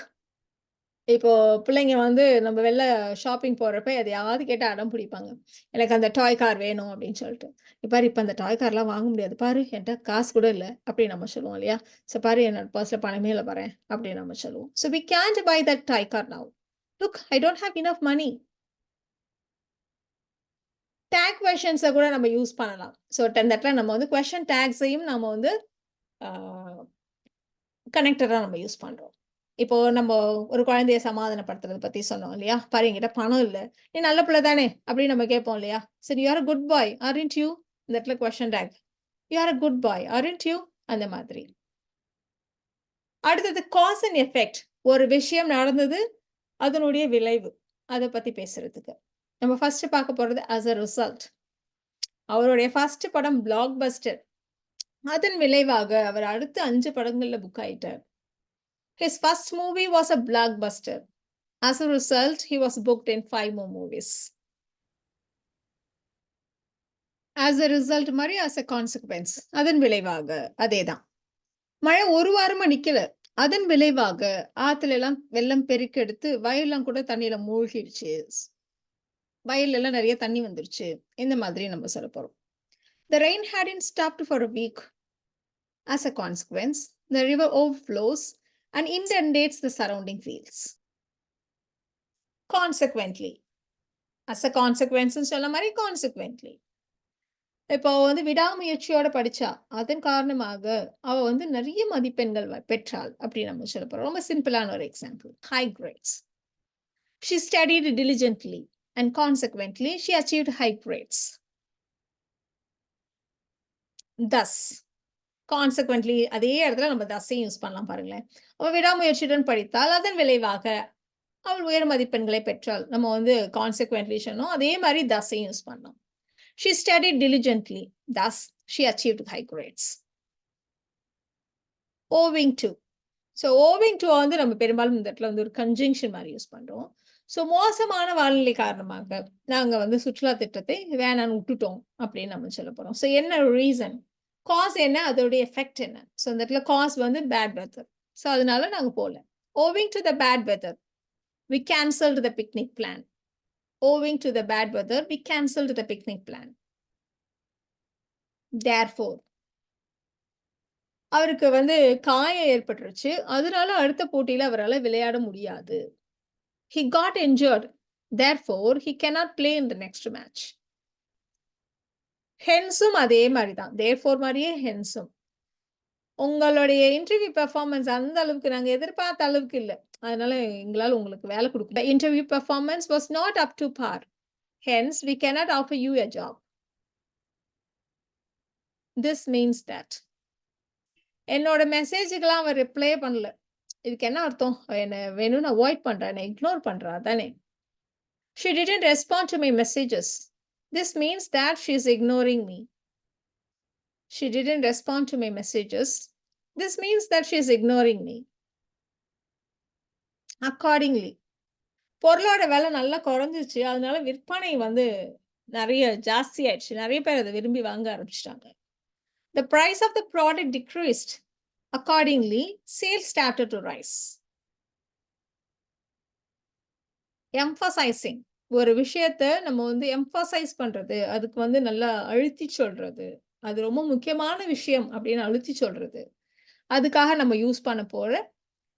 Speaker 1: இப்போ பிள்ளைங்க வந்து நம்ம வெளில shopping போறப்ப எதையாவது கேட்டா அடம் பிடிப்பாங்க. எனக்கு அந்த டாய் கார் வேணும் அப்படின்னு சொல்லிட்டு. பாரு இப்ப அந்த டாய் கார்லாம் வாங்க முடியாது. பாரு என்ட்ட காசு கூட இல்ல. அப்படின்னு நம்ம சொல்லுவோம் இல்லையா? பாரு என்னோட பர்ஸ்ல பணமே இல்ல பாரேன். அப்படின்னு நம்ம சொல்லுவோம். So we can't buy that toy car now. Look, I don't have enough money. Tag கொஸ்டின்ஸ கூட நம்ம யூஸ் பண்ணலாம். இந்த இடத்துல நம்ம வந்து கொஸ்டின் டாக்ஸையும் நம்ம வந்து ஆ கனெக்டரா நம்ம யூஸ் பண்றோம். இப்போ நம்ம ஒரு குழந்தைய சமாதானப்படுத்துறத பத்தி சொன்னோம் இல்லையா? "பாரு என்கிட்ட பணம் இல்ல. நீ நல்ல பிள்ளை தானே?" அப்படின்னு நம்ம கேட்போம் இல்லையா? சரி "you are a good boy. Aren't you?" இந்த இடத்துல question tag. "You are a good boy. Aren't you?" அந்த மாதிரி. அடுத்தது காஸ் அண்ட் எஃபெக்ட். ஒரு விஷயம் நடந்தது, அதனுடைய விளைவு. அத பத்தி பேசுறதுக்கு. நம்ம ஃபர்ஸ்ட் பார்க்க போறது ஆஸ் அ ரிசல்ட். அவருடைய ஃபர்ஸ்ட் படம் பிளாக் பஸ்டர். அதன் விளைவாக அவர் அடுத்த 5 படங்கள்ல புக் ஆயிட்டார். His first movie was a blockbuster. As a result, he was booked in 5 more movies. As a result மாரி as a consequence. அதன் விளைவாக. அதேதான். மழை 1 வாரமா நிக்கல. அதன் விளைவாக ஆத்துல எல்லாம் வெள்ளம் பெருக்கெடுத்து வயல்லாம் கூட தண்ணீல மூழ்கிடுச்சு. வயல்ல எல்லாம் நெறைய தண்ணி வந்துருச்சு. இந்த மாதிரி நம்ம சொல்லப் போறோம். The rain hadn't stopped for a week. As a consequence, the river overflows and inundates the surrounding fields. Consequently. As a consequence ன்னு சொன்ன மாரி consequently. இப்போ வந்து விடாமுயற்சியோட படிச்சா, அதன் காரணமாக அவ வந்து நெறைய மதிப்பெண்கள் பெற்றாள் அப்படின்னு நம்ம சொல்லப் போறோம். ரொம்ப சிம்பிளான ஒரு example. High grades. She studied diligently and consequently she achieved high grades. Thus, consequently அதே இடத்துல நம்ம thusஐயும் யூஸ் பண்ணலாம் பாருங்களேன். அவ விடாமுயற்சியுடன் படித்தால், அதன் விளைவாக அவள் உயர் மதிப்பெண்களை பெற்றாள். நம்ம வந்து consequently சொன்னோம். அதே மாரி thusஐயும் யூஸ் பண்ணலாம். She studied diligently. Thus, she achieved high grades. Owing to. owing to வந்து நம்ம பெரும்பாலும் இந்த இடத்துல வந்து ஒரு கன்ஜங்ஷன் மாரி யூஸ் பண்றோம். மோசமான வானிலை காரணமாக நாங்க வந்து சுற்றுலா திட்டத்தை வேணான்னு விட்டுட்டோம் அப்படின்னு நம்ம சொல்லப் போறோம். என்ன ரீசன்? காஸ் என்ன? அதோடைய எஃபெக்ட் என்ன? இந்த இடத்துல காஸ் வந்து பேட் வெதர். அதனால நாங்க போல. Owing to the bad weather, we cancelled the picnic plan. Owing to the bad weather, we cancelled the picnic plan. Therefore. அவருக்கு வந்து காயம் ஏற்பட்டுருச்சு. அதனால அடுத்த போட்டியில அவரால விளையாட முடியாது. He got injured. Therefore, he cannot play in the next match. ஹென்ஸும் அதே மாரி தான். தேர்ஃபோர் மாரியே ஹென்ஸும். உங்களுடைய இன்டர்வியூ பெர்ஃபார்மன்ஸ் அந்த அளவுக்கு நாங்க எதிர்பார்த்த அளவுக்கு இல்ல. அதனால எங்களால உங்களுக்கு வேலை குடுக்க The interview performance was not up to par. Hence, we cannot offer you a job. This means that என்னோட மெசேஜுக்கெல்லாம் அவ ரிப்ளே பண்ணல. இதுக்கு என்ன அர்த்தம்? என்ன வேணும்னு அவாய்ட் பண்றா, என்ன இக்னோர் பண்றா அதானே! She didn't respond to my messages. This means that she is ignoring me. She didn't respond to my messages. This means that she is ignoring me. Accordingly, பொருளோட விலை நல்லா குறைஞ்சிருச்சு. அதனால விற்பனை வந்து நெறைய ஜாஸ்தி ஆயிடுச்சு. நெறைய பேர் அத விரும்பி வாங்க ஆரம்பிச்சுட்டாங்க. The price of the product decreased. Accordingly, sales started to rise. Emphasizing. ஒரு விஷயத்த நம்ம வந்து எம்பசைஸ் பண்றது. அதுக்கு வந்து நல்லா அழுத்தி சொல்றது. அது ரொம்ப முக்கியமான விஷயம் அப்படின்னு அழுத்தி சொல்றது. அதுக்காக நம்ம யூஸ் பண்ண போற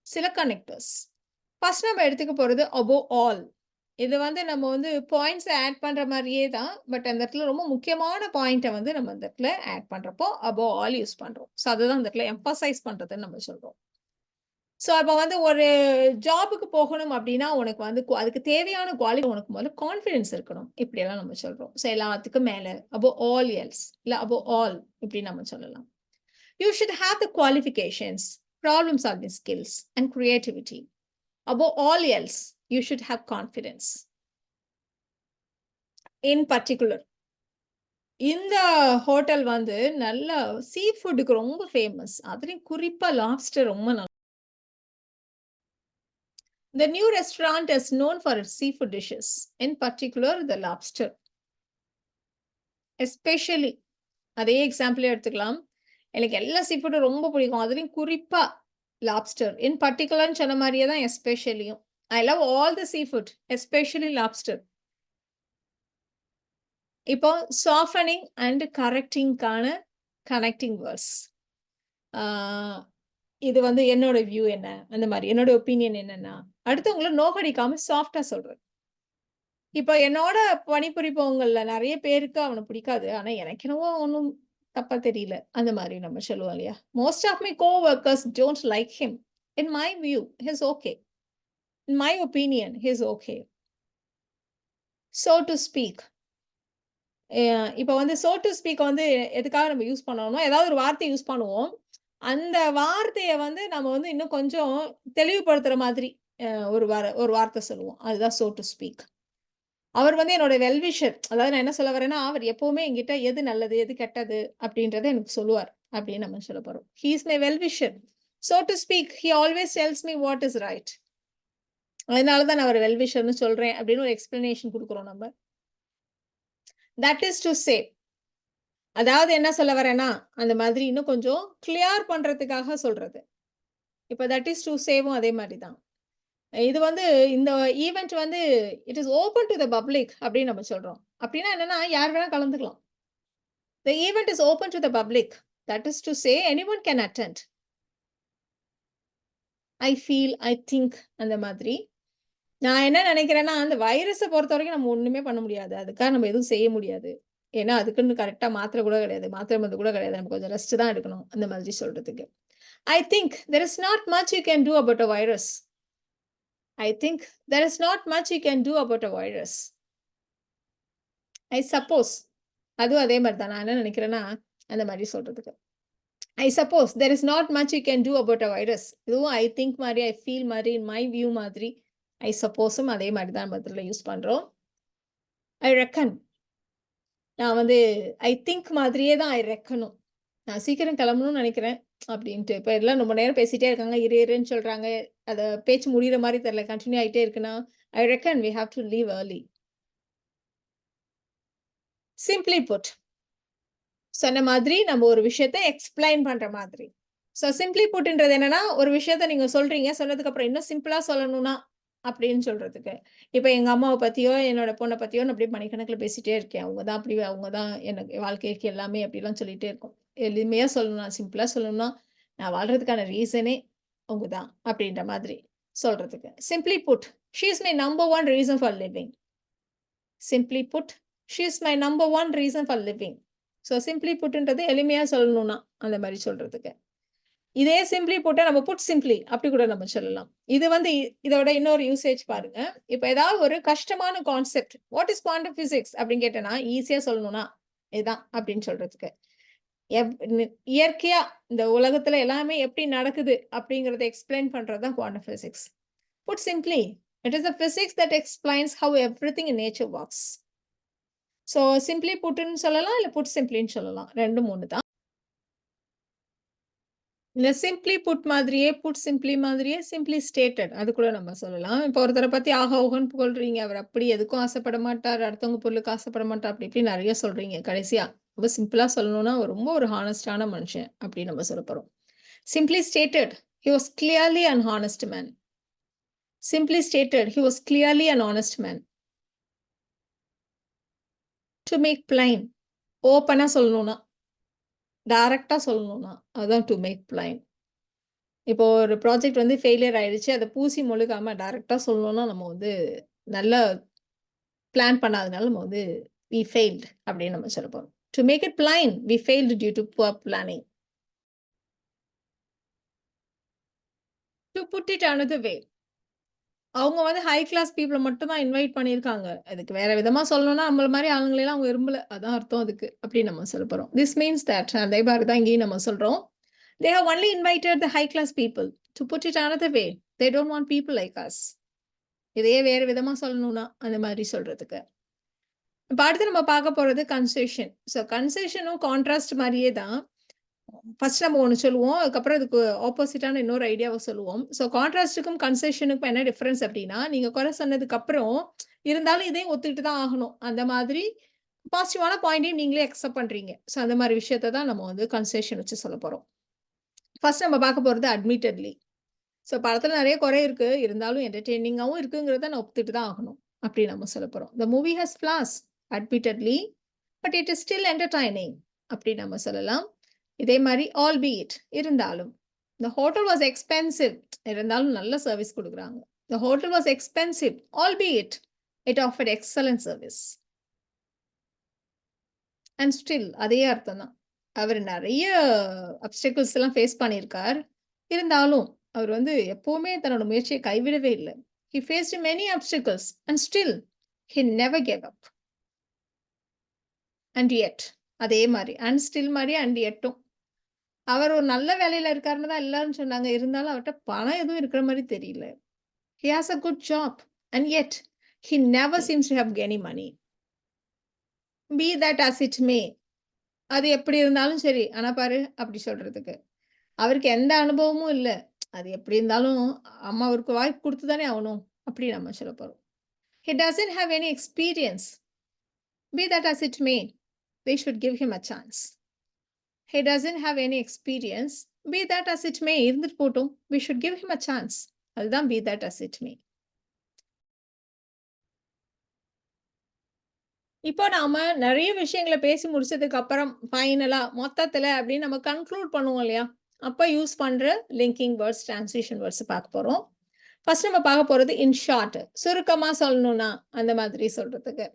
Speaker 1: சில கனெக்டர்ஸ். ஃபர்ஸ்ட் நம்ம எடுத்துக்க போறது அபோவ் ஆல். இது வந்து நம்ம வந்து பாயிண்ட்ஸ் ஆட் பண்ற மாரியே தான். பட் அந்த இடத்துல ரொம்ப முக்கியமான பாயிண்ட்ட வந்து நம்ம அந்த இடத்துல ஆட் பண்றப்போ அபோவ் ஆல் யூஸ் பண்றோம். ஸோ அதுதான் அந்த இடத்துல எம்பசைஸ் பண்றதுன்னு நம்ம சொல்றோம். ஸோ அப்ப வந்து ஒரு ஜாப்க்கு போகணும் அப்டின்னா, உனக்கு வந்து அதுக்கு தேவையான குவாலிட்டி உனக்கு முதல்ல கான்ஃபிடன்ஸ் இருக்கணும். இப்படியெல்லாம் நம்ம சொல்றோம். ஸோ எல்லாத்துக்கும் மேல அபோவ் ஆல் எல்ஸ் இல்ல அபோவ் ஆல் இப்படி நம்ம சொல்லலாம். You should have the qualifications, problem solving skills and creativity. Above all else, you should have confidence. In particular, இந்த ஹோட்டல் வந்து நல்ல சீ ஃபுட்டுக்கு ரொம்ப ஃபேமஸ். அதுலயும் குறிப்பா லாப்ஸ்டர் ரொம்ப நல்லா. The new restaurant is known for its seafood dishes, in particular the lobster. Especially, அதே எக்ஸாம்பிளே எடுத்துக்கலாம். எனக்கு எல்லா சீ ஃபுட்டும் ரொம்ப பிடிக்கும். அதுலயும் குறிப்பா லாப்ஸ்டர். இன் பர்ட்டிகுலர்ன்னு சொன்ன மாரியே தான் எஸ்பெஷலியும். I love all the seafood, especially lobster. இப்போ சாஃபனிங் அண்ட் கரெக்டிங்கான கனெக்டிங் வேர்ட்ஸ். இது வந்து என்னோட வியூ என்ன? அந்த மாரி என்னோட ஒப்பீனியன் என்னன்னா, அடுத்தவங்கள நோகடிக்காம சாஃப்ட்டா சொல்றது. இப்போ என்னோட பணிபுரிபவங்கள்ல நெறைய பேருக்கு அவன பிடிக்காது. ஆனா எனக்கு என்னவோ ஒண்ணும் தப்பா தெரியல. அந்த மாரி நம்ம சொல்லுவோம் இல்லையா? Most of my coworkers don't like him. In my view he is okay. In my opinion he is okay. So to speak. இப்ப வந்து சோ டு ஸ்பீக் வந்து எதுக்காக நம்ம யூஸ் பண்ணோம்னா, ஏதாவது ஒரு வார்த்தை யூஸ் பண்ணுவோம். அந்த வார்த்தைய வந்து நம்ம வந்து இன்னும் கொஞ்சம் தெளிவுபடுத்துற மாதிரி ஒரு வார்த்தை சொல்லுவோம். அதுதான் சோ டு ஸ்பீக். அவர் வந்து என்னோட வெல் விஷர். அதாவது நான் என்ன சொல்ல வரேன்னா, அவர் எப்பவுமே என்கிட்ட எது நல்லது, எது கெட்டது அப்படின்றத எனக்கு சொல்லுவார். அப்படின்னு நம்ம சொல்லப் போறோம். He is my well wisher. So to speak, he always டெல்ஸ் me what is right. அதனால தான் நான் அவர வெல் விஷர்ன்னு சொல்றேன் அப்படின்னு ஒரு எக்ஸ்பிளனேஷன் குடுக்குறோம் நம்ம. That is to say. அதாவது என்ன சொல்ல வரேன்னா, அந்த மாதிரி இன்னும் கொஞ்சம் கிளியர் பண்றதுக்காக சொல்றது. இப்ப தட் இஸ் டு சேவும் அதே மாரி தான். இது வந்து இந்த ஈவென்ட் வந்து it is open to the public அப்படின்னு நம்ம சொல்றோம். அப்படின்னா என்னன்னா, யார் வேணா கலந்துக்கலாம். The event is open to the public. That is to say, anyone can attend. I feel, I think அந்த மாதிரி. நான் என்ன நினைக்கிறேன்னா, அந்த வைரஸ பொறுத்தவரைக்கும் நம்ம ஒண்ணுமே பண்ண முடியாது. அதுக்காக நம்ம எதுவும் செய்ய முடியாது. ஏன்னா, அதுக்குன்னு கரெக்ட்டா மாத்திரை கூட கிடையாது. மாத்திரை மருந்து கூட கிடையாது. நம்ம கொஞ்சம் ரெஸ்ட் தான் எடுக்கணும். அந்த மாதிரி சொல்றதுக்கு. I think there is not much you can do about a virus. I think there is not much you can do about a virus. I suppose. அதுவும் அதே மாரி தான். நான் என்ன நினைக்கிறேன்னா, அந்த மாரி சொல்றதுக்கு. I suppose there is not much you can do about a virus. இதுவும் I think மாரி, I feel மாரி, in my view மாதிரி, I supposeம் அதே மாரி தான் நம்ம இதுல யூஸ் பண்றோம். I reckon. நான் வந்து I think மாதிரியே தான் I reckonனும். நான் சீக்கிரம் கிளம்பணும்னு நினைக்கிறேன் அப்படின்ட்டு. இப்ப எல்லாம் ரொம்ப நேரம் பேசிட்டே இருக்காங்க. இரு இருன்னு சொல்றாங்க. அத பேச்சு முடியிற மாரி தெரியல. கன்டின்யூ ஆயிட்டே இருக்குன்னா, I reckon we have to leave early. Simply put. சொன்ன மாதிரி நம்ம ஒரு விஷயத்த எக்ஸ்பிளைன் பண்ற மாதிரி. சிம்ப்ளி புட்ன்றது என்னன்னா, ஒரு விஷயத்த நீங்க சொல்றீங்க. சொன்னதுக்கு அப்புறம் இன்னும் சிம்பிளா சொல்லணும்னா, அப்படின்னு சொல்றதுக்கு. இப்ப எங்க அம்மாவ பத்தியோ, என்னோட பொண்ண பத்தியோ நான் அப்படியே மணிக்கணக்குல பேசிட்டே இருக்கேன். அவங்க தான் எனக்கு வாழ்க்கைக்கு எல்லாமே அப்படிலாம் சொல்லிட்டே இருக்கோம். எளிமையா சொல்லணும்னா, சிம்பிளா சொல்லணும்னா, நான் வாழ்றதுக்கான ரீசனே அவங்க தான் அப்படின்ற மாதிரி சொல்றதுக்கு. Simply put, she is my number 1 reason for living. Simply put, she is my number 1 reason for living. So simply புட்ன்றது எளிமையா சொல்லணும்னா அந்த மாதிரி சொல்றதுக்கு. இதே சிம்ப்ளி புட்ட நம்ம புட் சிம்ப்ளி அப்படி கூட நம்ம சொல்லலாம். இது வந்து இதோட இன்னொரு யூசேஜ் பாருங்க. இப்ப ஏதாவது ஒரு கஷ்டமான concept, what is quantum physics அப்படின்னு கேட்டேன்னா ஈஸியா சொல்லணும்னா இதுதான் அப்படின்னு சொல்றதுக்கு. இயற்கையா இந்த உலகத்துல எல்லாமே எப்படி நடக்குது அப்படிங்கறத எக்ஸ்பிளைன் பண்றதுதான் quantum physics. Put simply, it is the physics that explains how everything in nature works. So simply putன்னு சொல்லலாம், இல்ல put simplyன்னு சொல்லலாம். 2 3 தான். இல்ல சிம்ப்ளி புட் மாதிரியே, புட் சிம்ப்ளி மாதிரியே சிம்ப்ளி ஸ்டேட்டட் அது கூட நம்ம சொல்லலாம். இப்போ ஒருத்தர பத்தி ஆஹா ஓஹோன்னு புகழ்றீங்க. அவர் அப்படி எதுக்கும் ஆசைப்பட மாட்டார். அடுத்தவங்க பொருளுக்கு ஆசைப்பட மாட்டார். அப்படி இப்படி நெறைய சொல்றீங்க. கடைசியா ரொம்ப சிம்பிளா சொல்லணும்னா ரொம்ப ஒரு ஹானஸ்டான மனுஷன் அப்படின்னு நம்ம சொல்லப் போறோம். Simply stated, he was clearly an honest man. Simply stated, he was clearly an honest man. To make plain, ஓப்பனா சொல்லணும்னா, டைரக்ட்டா சொல்லணும்னா, அதான் to make plain. இப்போ ஒரு ப்ராஜெக்ட் வந்து ஃபெயிலியர் ஆயிடுச்சு. அத பூசி முழுகாம டைரக்ட்டா சொல்லணும்னா, நம்ம வந்து நல்லா பிளான் பண்ணாதனால நம்ம வந்து we failed அப்படின்னு நம்ம சொல்லப் போறோம். To make it plain, we failed due to poor planning. To put it another way, அவங்க வந்து ஹை கிளாஸ் பீப்பிள மட்டும் தான் இன்வைட் பண்ணியிருக்காங்க. அதுக்கு வேற விதமா சொல்லணும்னா, நம்மள மாரி ஆளுங்களலாம் அவங்க விரும்பல. அதான் அர்த்தம் அதுக்கு. அப்படின்னு நம்ம சொல்லப் போறோம். This means that அதே மாரி தான் இங்கேயும் நம்ம சொல்றோம். They have only invited the high class people. To put it another way, they don't want people like us. இதையே வேற விதமா சொல்லணும்னா, அந்த மாதிரி சொல்றதுக்கு. இப்ப அடுத்து நம்ம பார்க்க போறது கன்செஷன். ஸோ கன்செஷனும் கான்ட்ராஸ்ட் மாரியே தான். ஃபர்ஸ்ட் நம்ம ஒண்ணு சொல்லுவோம். அதுக்கப்புறம் அதுக்கு ஆப்போசிட்டான இன்னொரு ஐடியாவ சொல்லுவோம். ஸோ கான்ட்ராஸ்ட்டுக்கும் கன்செஷனுக்கும் என்ன டிஃபரன்ஸ் அப்டின்னா, நீங்க குறை சொன்னதுக்கு அப்புறம், இருந்தாலும் இதையும் ஒத்துக்கிட்டு தான் ஆகணும். அந்த மாதிரி பாசிட்டிவான பாயிண்ட்டையும் நீங்களே அக்செப்ட் பண்றீங்க. ஸோ அந்த மாரி விஷயத்த தான் நம்ம வந்து கன்செஷன் வச்சு சொல்லப் போறோம். ஃபர்ஸ்ட் நம்ம பார்க்க போறது அட்மிட்டட்லி. ஸோ படத்துல நெறைய குறை இருக்கு. இருந்தாலும் என்டர்டெய்னிங்காவும் இருக்குங்கிறத நான் ஒத்துக்கிட்டு தான் ஆகணும். அப்படி நம்ம சொல்லப் போறோம். The movie has flaws, admittedly, but it is still entertaining. அப்படி நம்ம சொல்லலாம். இதே மாரி albeit இருந்தாலும். The hotel was expensive. இருந்தாலும் நல்ல சர்வீஸ் குடுக்குறாங்க. The hotel was expensive, albeit it offered excellent service. And still அதே அர்த்தம் தான். அவர் நெறைய அப்ஸ்டக்கிள்ஸ் எல்லாம் ஃபேஸ் பண்ணியிருக்கார். இருந்தாலும் அவர் வந்து எப்பவுமே தன்னோட முயற்சிய கைவிடவே இல்ல. He faced many obstacles and still he never gave up. And yet அதே மாரி and still மாரி and yetடும். அவர் ஒரு நல்ல வேலையில இருக்காருன்னு தான் எல்லாரும் சொன்னாங்க. இருந்தாலும் அவர்ட்ட பணம் எதுவும் இருக்கிற மாரி தெரியல. He has a good job and yet he never seems to have any money. Be that as it may. அது எப்படி இருந்தாலும் சரி. ஆனா பாரு அப்படி சொல்றதுக்கு. அவருக்கு எந்த அனுபவமும் இல்ல. அது எப்படி இருந்தாலும் அம்மா அவருக்கு வாய்ப்பு குடுத்து தானே ஆவணும். அப்படி நம்ம சொல்லப் போறோம். He doesn't have any experience. Be that as it may, we should give him a chance. He doesn't have any experience. Be that as it may, இருந்துட்டு போட்டும். We should give him a chance. அதுதான் be that as it may. இப்போ நாம நெறைய விஷயங்கள பேசி முடிச்சதுக்கு அப்புறம் ஃபைனலா மொத்தத்துல அப்படின்னு நம்ம கன்க்ளூட் பண்ணுவோம் இல்லையா? அப்ப யூஸ் பண்ற லிங்கிங் வேர்ட்ஸ், டிரான்சிஷன் வேர்ட்ஸ் பார்க்க போறோம். ஃபர்ஸ்ட் நம்ம பார்க்க போறது இன் ஷார்ட். சுருக்கமா சொல்லணும்னா அந்த மாதிரி சொல்றதுக்கு.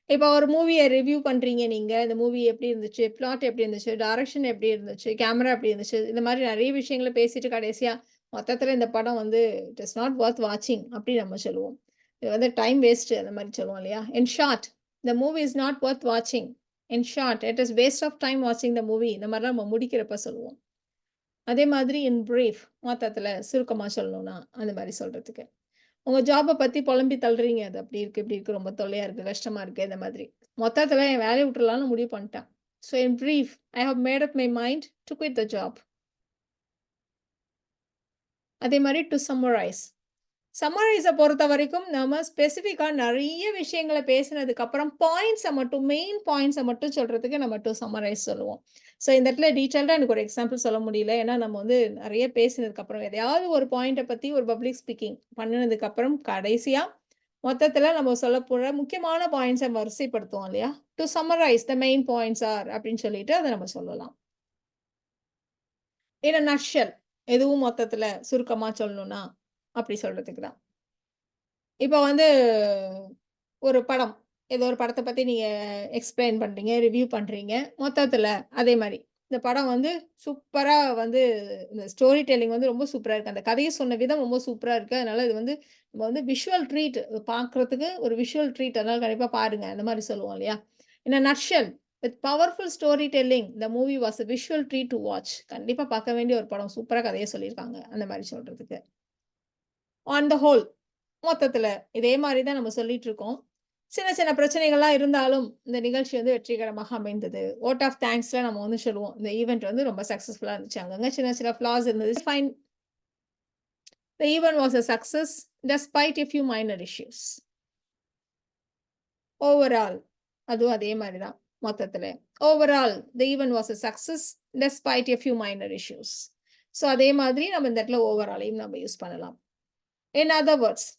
Speaker 1: இப்போ ஒரு மூவிய ரிவ்யூ பண்றீங்க நீங்க. இந்த மூவி எப்படி இருந்துச்சு? பிளாட் எப்படி இருந்துச்சு? டைரக்ஷன் எப்படி இருந்துச்சு? கேமரா எப்படி இருந்துச்சு? இந்த மாரி நெறைய விஷயங்கள பேசிட்டு கடைசியா மொத்தத்துல இந்த படம் வந்து இட் இஸ் நாட் வொர்த் வாட்சிங் அப்படின்னு நம்ம சொல்லுவோம். இது வந்து டைம் வேஸ்ட் அந்த மாரி சொல்லுவோம் இல்லையா? In short, the movie is not worth watching. In short, it is waste of time watching the movie. இந்த மாரிலாம் நம்ம முடிக்கிறப்ப சொல்லுவோம். அதே மாதிரி இன் பிரீஃப் மொத்தத்துல சுருக்கமா சொல்லணும்னா அந்த மாரி சொல்றதுக்கு. உங்க ஜாப்ப பத்தி புலம்பி தள்ளுறீங்க. அது அப்படி இருக்கு, இப்படி இருக்கு, ரொம்ப தொல்லையா இருக்கு, கஷ்டமா இருக்கு இந்த மாதிரி. மொத்தத்துல என் வேலைய விட்டுறலாம்னு முடிவு பண்ணிட்டேன். So in brief, I have made up my mind to quit the job. அதே மாரி to summarize. சம்மரைஸ பொறுத்தவரைக்கும் நம்ம ஸ்பெசிஃபிக்கா நெறைய விஷயங்கள பேசினதுக்கு அப்புறம் பாயிண்ட்ஸ மட்டும் மெயின் பாயிண்ட்ஸ மட்டும் சொல்றதுக்கு நம்ம டூ சம்மரைஸ் சொல்லுவோம். ஸோ இந்த இடத்துல டீட்டெயில்டா எனக்கு ஒரு எக்ஸாம்பிள் சொல்ல முடியல. ஏன்னா நம்ம வந்து நெறைய பேசினதுக்கு அப்புறம் எதையாவது ஒரு பாயிண்ட்ட பத்தி ஒரு பப்ளிக் ஸ்பீக்கிங் பண்ணுனதுக்கு அப்புறம் கடைசியா மொத்தத்துல நம்ம சொல்லப்போற முக்கியமான பாயிண்ட்ஸ வரிசைப்படுத்துவோம் இல்லையா? To summarise the main points are அப்படின்னு சொல்லிட்டு அத நம்ம சொல்லலாம். இன் எ நட்ஷல் எதுவும் மொத்தத்துல சுருக்கமா சொல்லணும்னா, அப்படி சொல்றதுக்கு தான். இப்ப வந்து ஒரு படம். ஏதோ ஒரு படத்த பத்தி நீங்க எக்ஸ்ப்ளைன் பண்றீங்க, ரிவ்யூ பண்றீங்க. மொத்தத்துல அதே மாரி. இந்த படம் வந்து சூப்பரா வந்து இந்த ஸ்டோரி டெல்லிங் வந்து ரொம்ப சூப்பரா இருக்கு. அந்த கதைய சொன்ன விதம் ரொம்ப சூப்பரா இருக்கு. அதனால இது வந்து நம்ம வந்து விஷுவல் ட்ரீட் பார்க்கறதுக்கு ஒரு விஷுவல் ட்ரீட். அதனால கண்டிப்பா பாருங்க. அந்த மாரி சொல்லுவோம் இல்லையா? In a nutshell with powerful story telling the movie was a visual treat to watch. கண்டிப்பா பார்க்க வேண்டிய ஒரு படம். சூப்பரா கதைய சொல்லியிருக்காங்க. அந்த மாரி சொல்றதுக்கு. ஆன் த ஹோல் மொத்தத்துல இதே மாரி தான் நம்ம சொல்லிட்டு இருக்கோம். சின்ன சின்ன பிரச்சனைகள்லாம் இருந்தாலும், இந்த நிகழ்ச்சி வந்து வெற்றிகரமாக அமைந்தது. வோட் ஆஃப் தேங்க்ஸ்ல நம்ம வந்து சொல்லுவோம். இந்த ஈவென்ட் வந்து ரொம்ப சக்சஸ்ஃபுல்லா இருந்துச்சு. அங்கங்க சின்ன சின்ன ஃப்ளாஸ் இருந்தது. Fine. The event was a success despite a few minor issues. Overall அதுவும் அதே மாரி தான் மொத்தத்துல. Overall the event was a success despite a few minor issues. So அதே மாதிரி நம்ம இந்த இடத்துல ஓவராலையும் நம்ம யூஸ் பண்ணலாம். இன் அதர் வேர்ட்ஸ்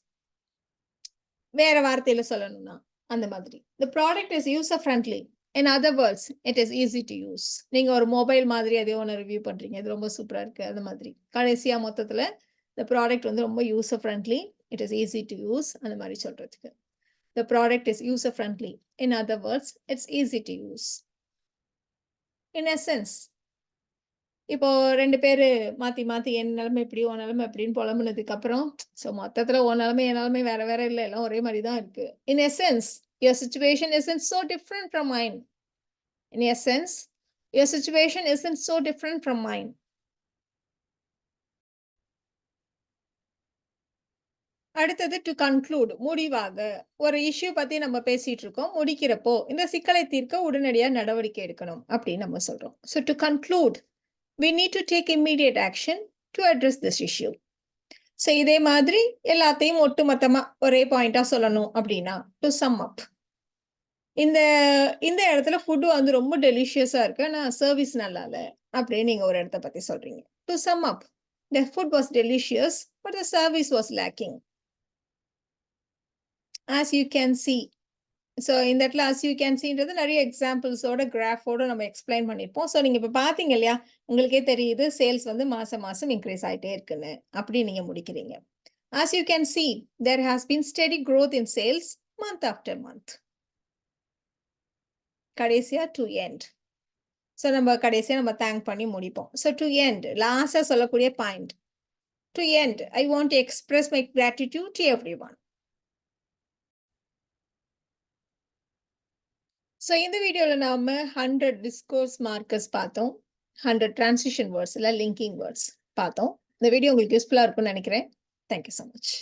Speaker 1: வேற வார்த்தையில சொல்லணும்னா, அந்த மாதிரி. "The product is user friendly. In other words, it is easy to use." நீங்க ஒரு மொபைல் மாதிரி எதையோ ஒண்ணு ரிவ்யூ பண்றீங்க. இது ரொம்ப சூப்பரா இருக்கு. அந்த மாதிரி. கடைசியா மொத்தத்துல, "தி ப்ராடக்ட் வந்து ரொம்ப user friendly. It is easy to use." அந்த மாரி சொல்றதுக்கு. "The product is user friendly. In other words, it's easy to use." In essence இப்போ 2 பேரு மாத்தி, மாத்தி என் நிலைமை இப்படி, உன் நிலைமை இப்படின்னு புலம்புனதுக்கு அப்புறம், ஸோ மொத்தத்துல உன் நிலைமை, என் நிலைமை வேற வேற இல்ல. எல்லாம் ஒரே மாரி தான் இருக்கு. In essence, your situation isn't so different from mine. In essence, your situation isn't so different from mine. அடுத்தது டூ கன்க்ளூட் முடிவாக, ஒரு இஷ்யூ பத்தி நம்ம பேசிட்டு இருக்கோம். முடிக்கிறப்போ, இந்த சிக்கலை தீர்க்க உடனடியா நடவடிக்கை எடுக்கணும் அப்படின்னு நம்ம சொல்றோம். So to conclude, we need to take immediate action to address this issue. So இதே மாதிரி எல்லாத்தையும் ஒட்டுமொத்தமா ஒரே பாயிண்ட்டா சொல்லணும் அப்படின்னா, டு சம் அப். இந்த இந்த இடத்துல ஃபுட் வந்து ரொம்ப டெலிஷியஸா இருக்கு. ஆனா சர்விஸ் நல்லா இல்ல. அப்படின்னு நீங்க ஒரு இடத்த பத்தி சொல்றீங்க. To some up, the food was delicious, but the service was lacking. As you can see. So இந்த இடத்துல ஆஸ் யூ கேன் சீன்றது நெறைய எக்ஸாம்பிள்ஸோட, கிராஃபோட நம்ம எக்ஸ்ப்ளைன் பண்ணியிருப்போம். ஸோ நீங்க இப்ப பார்த்தீங்க இல்லையா? உங்களுக்கே தெரியுது சேல்ஸ் வந்து மாசம் மாசம் இன்கிரீஸ் ஆயிட்டே இருக்குன்னு. அப்படி நீங்க முடிக்கிறீங்க. As you can see, there has been steady growth in sales month after month. கடைசியா to end. ஸோ நம்ம கடைசியா நம்ம தேங்க் பண்ணி முடிப்போம். ஸோ to end, லாஸ்ட்டா சொல்லக்கூடிய point. To end, I want to express my gratitude to everyone. So இந்த வீடியோல நாம 100 டிஸ்கோர்ஸ் மார்க்கர்ஸ் பார்த்தோம். 100 டிரான்சிஷன் வேர்ட்ஸ் இல்ல லிங்கிங் வேர்ட்ஸ் பார்த்தோம். இந்த வீடியோ உங்களுக்கு யூஸ்ஃபுல்லா இருக்கும்னு நினைக்கிறேன். Thank you so much.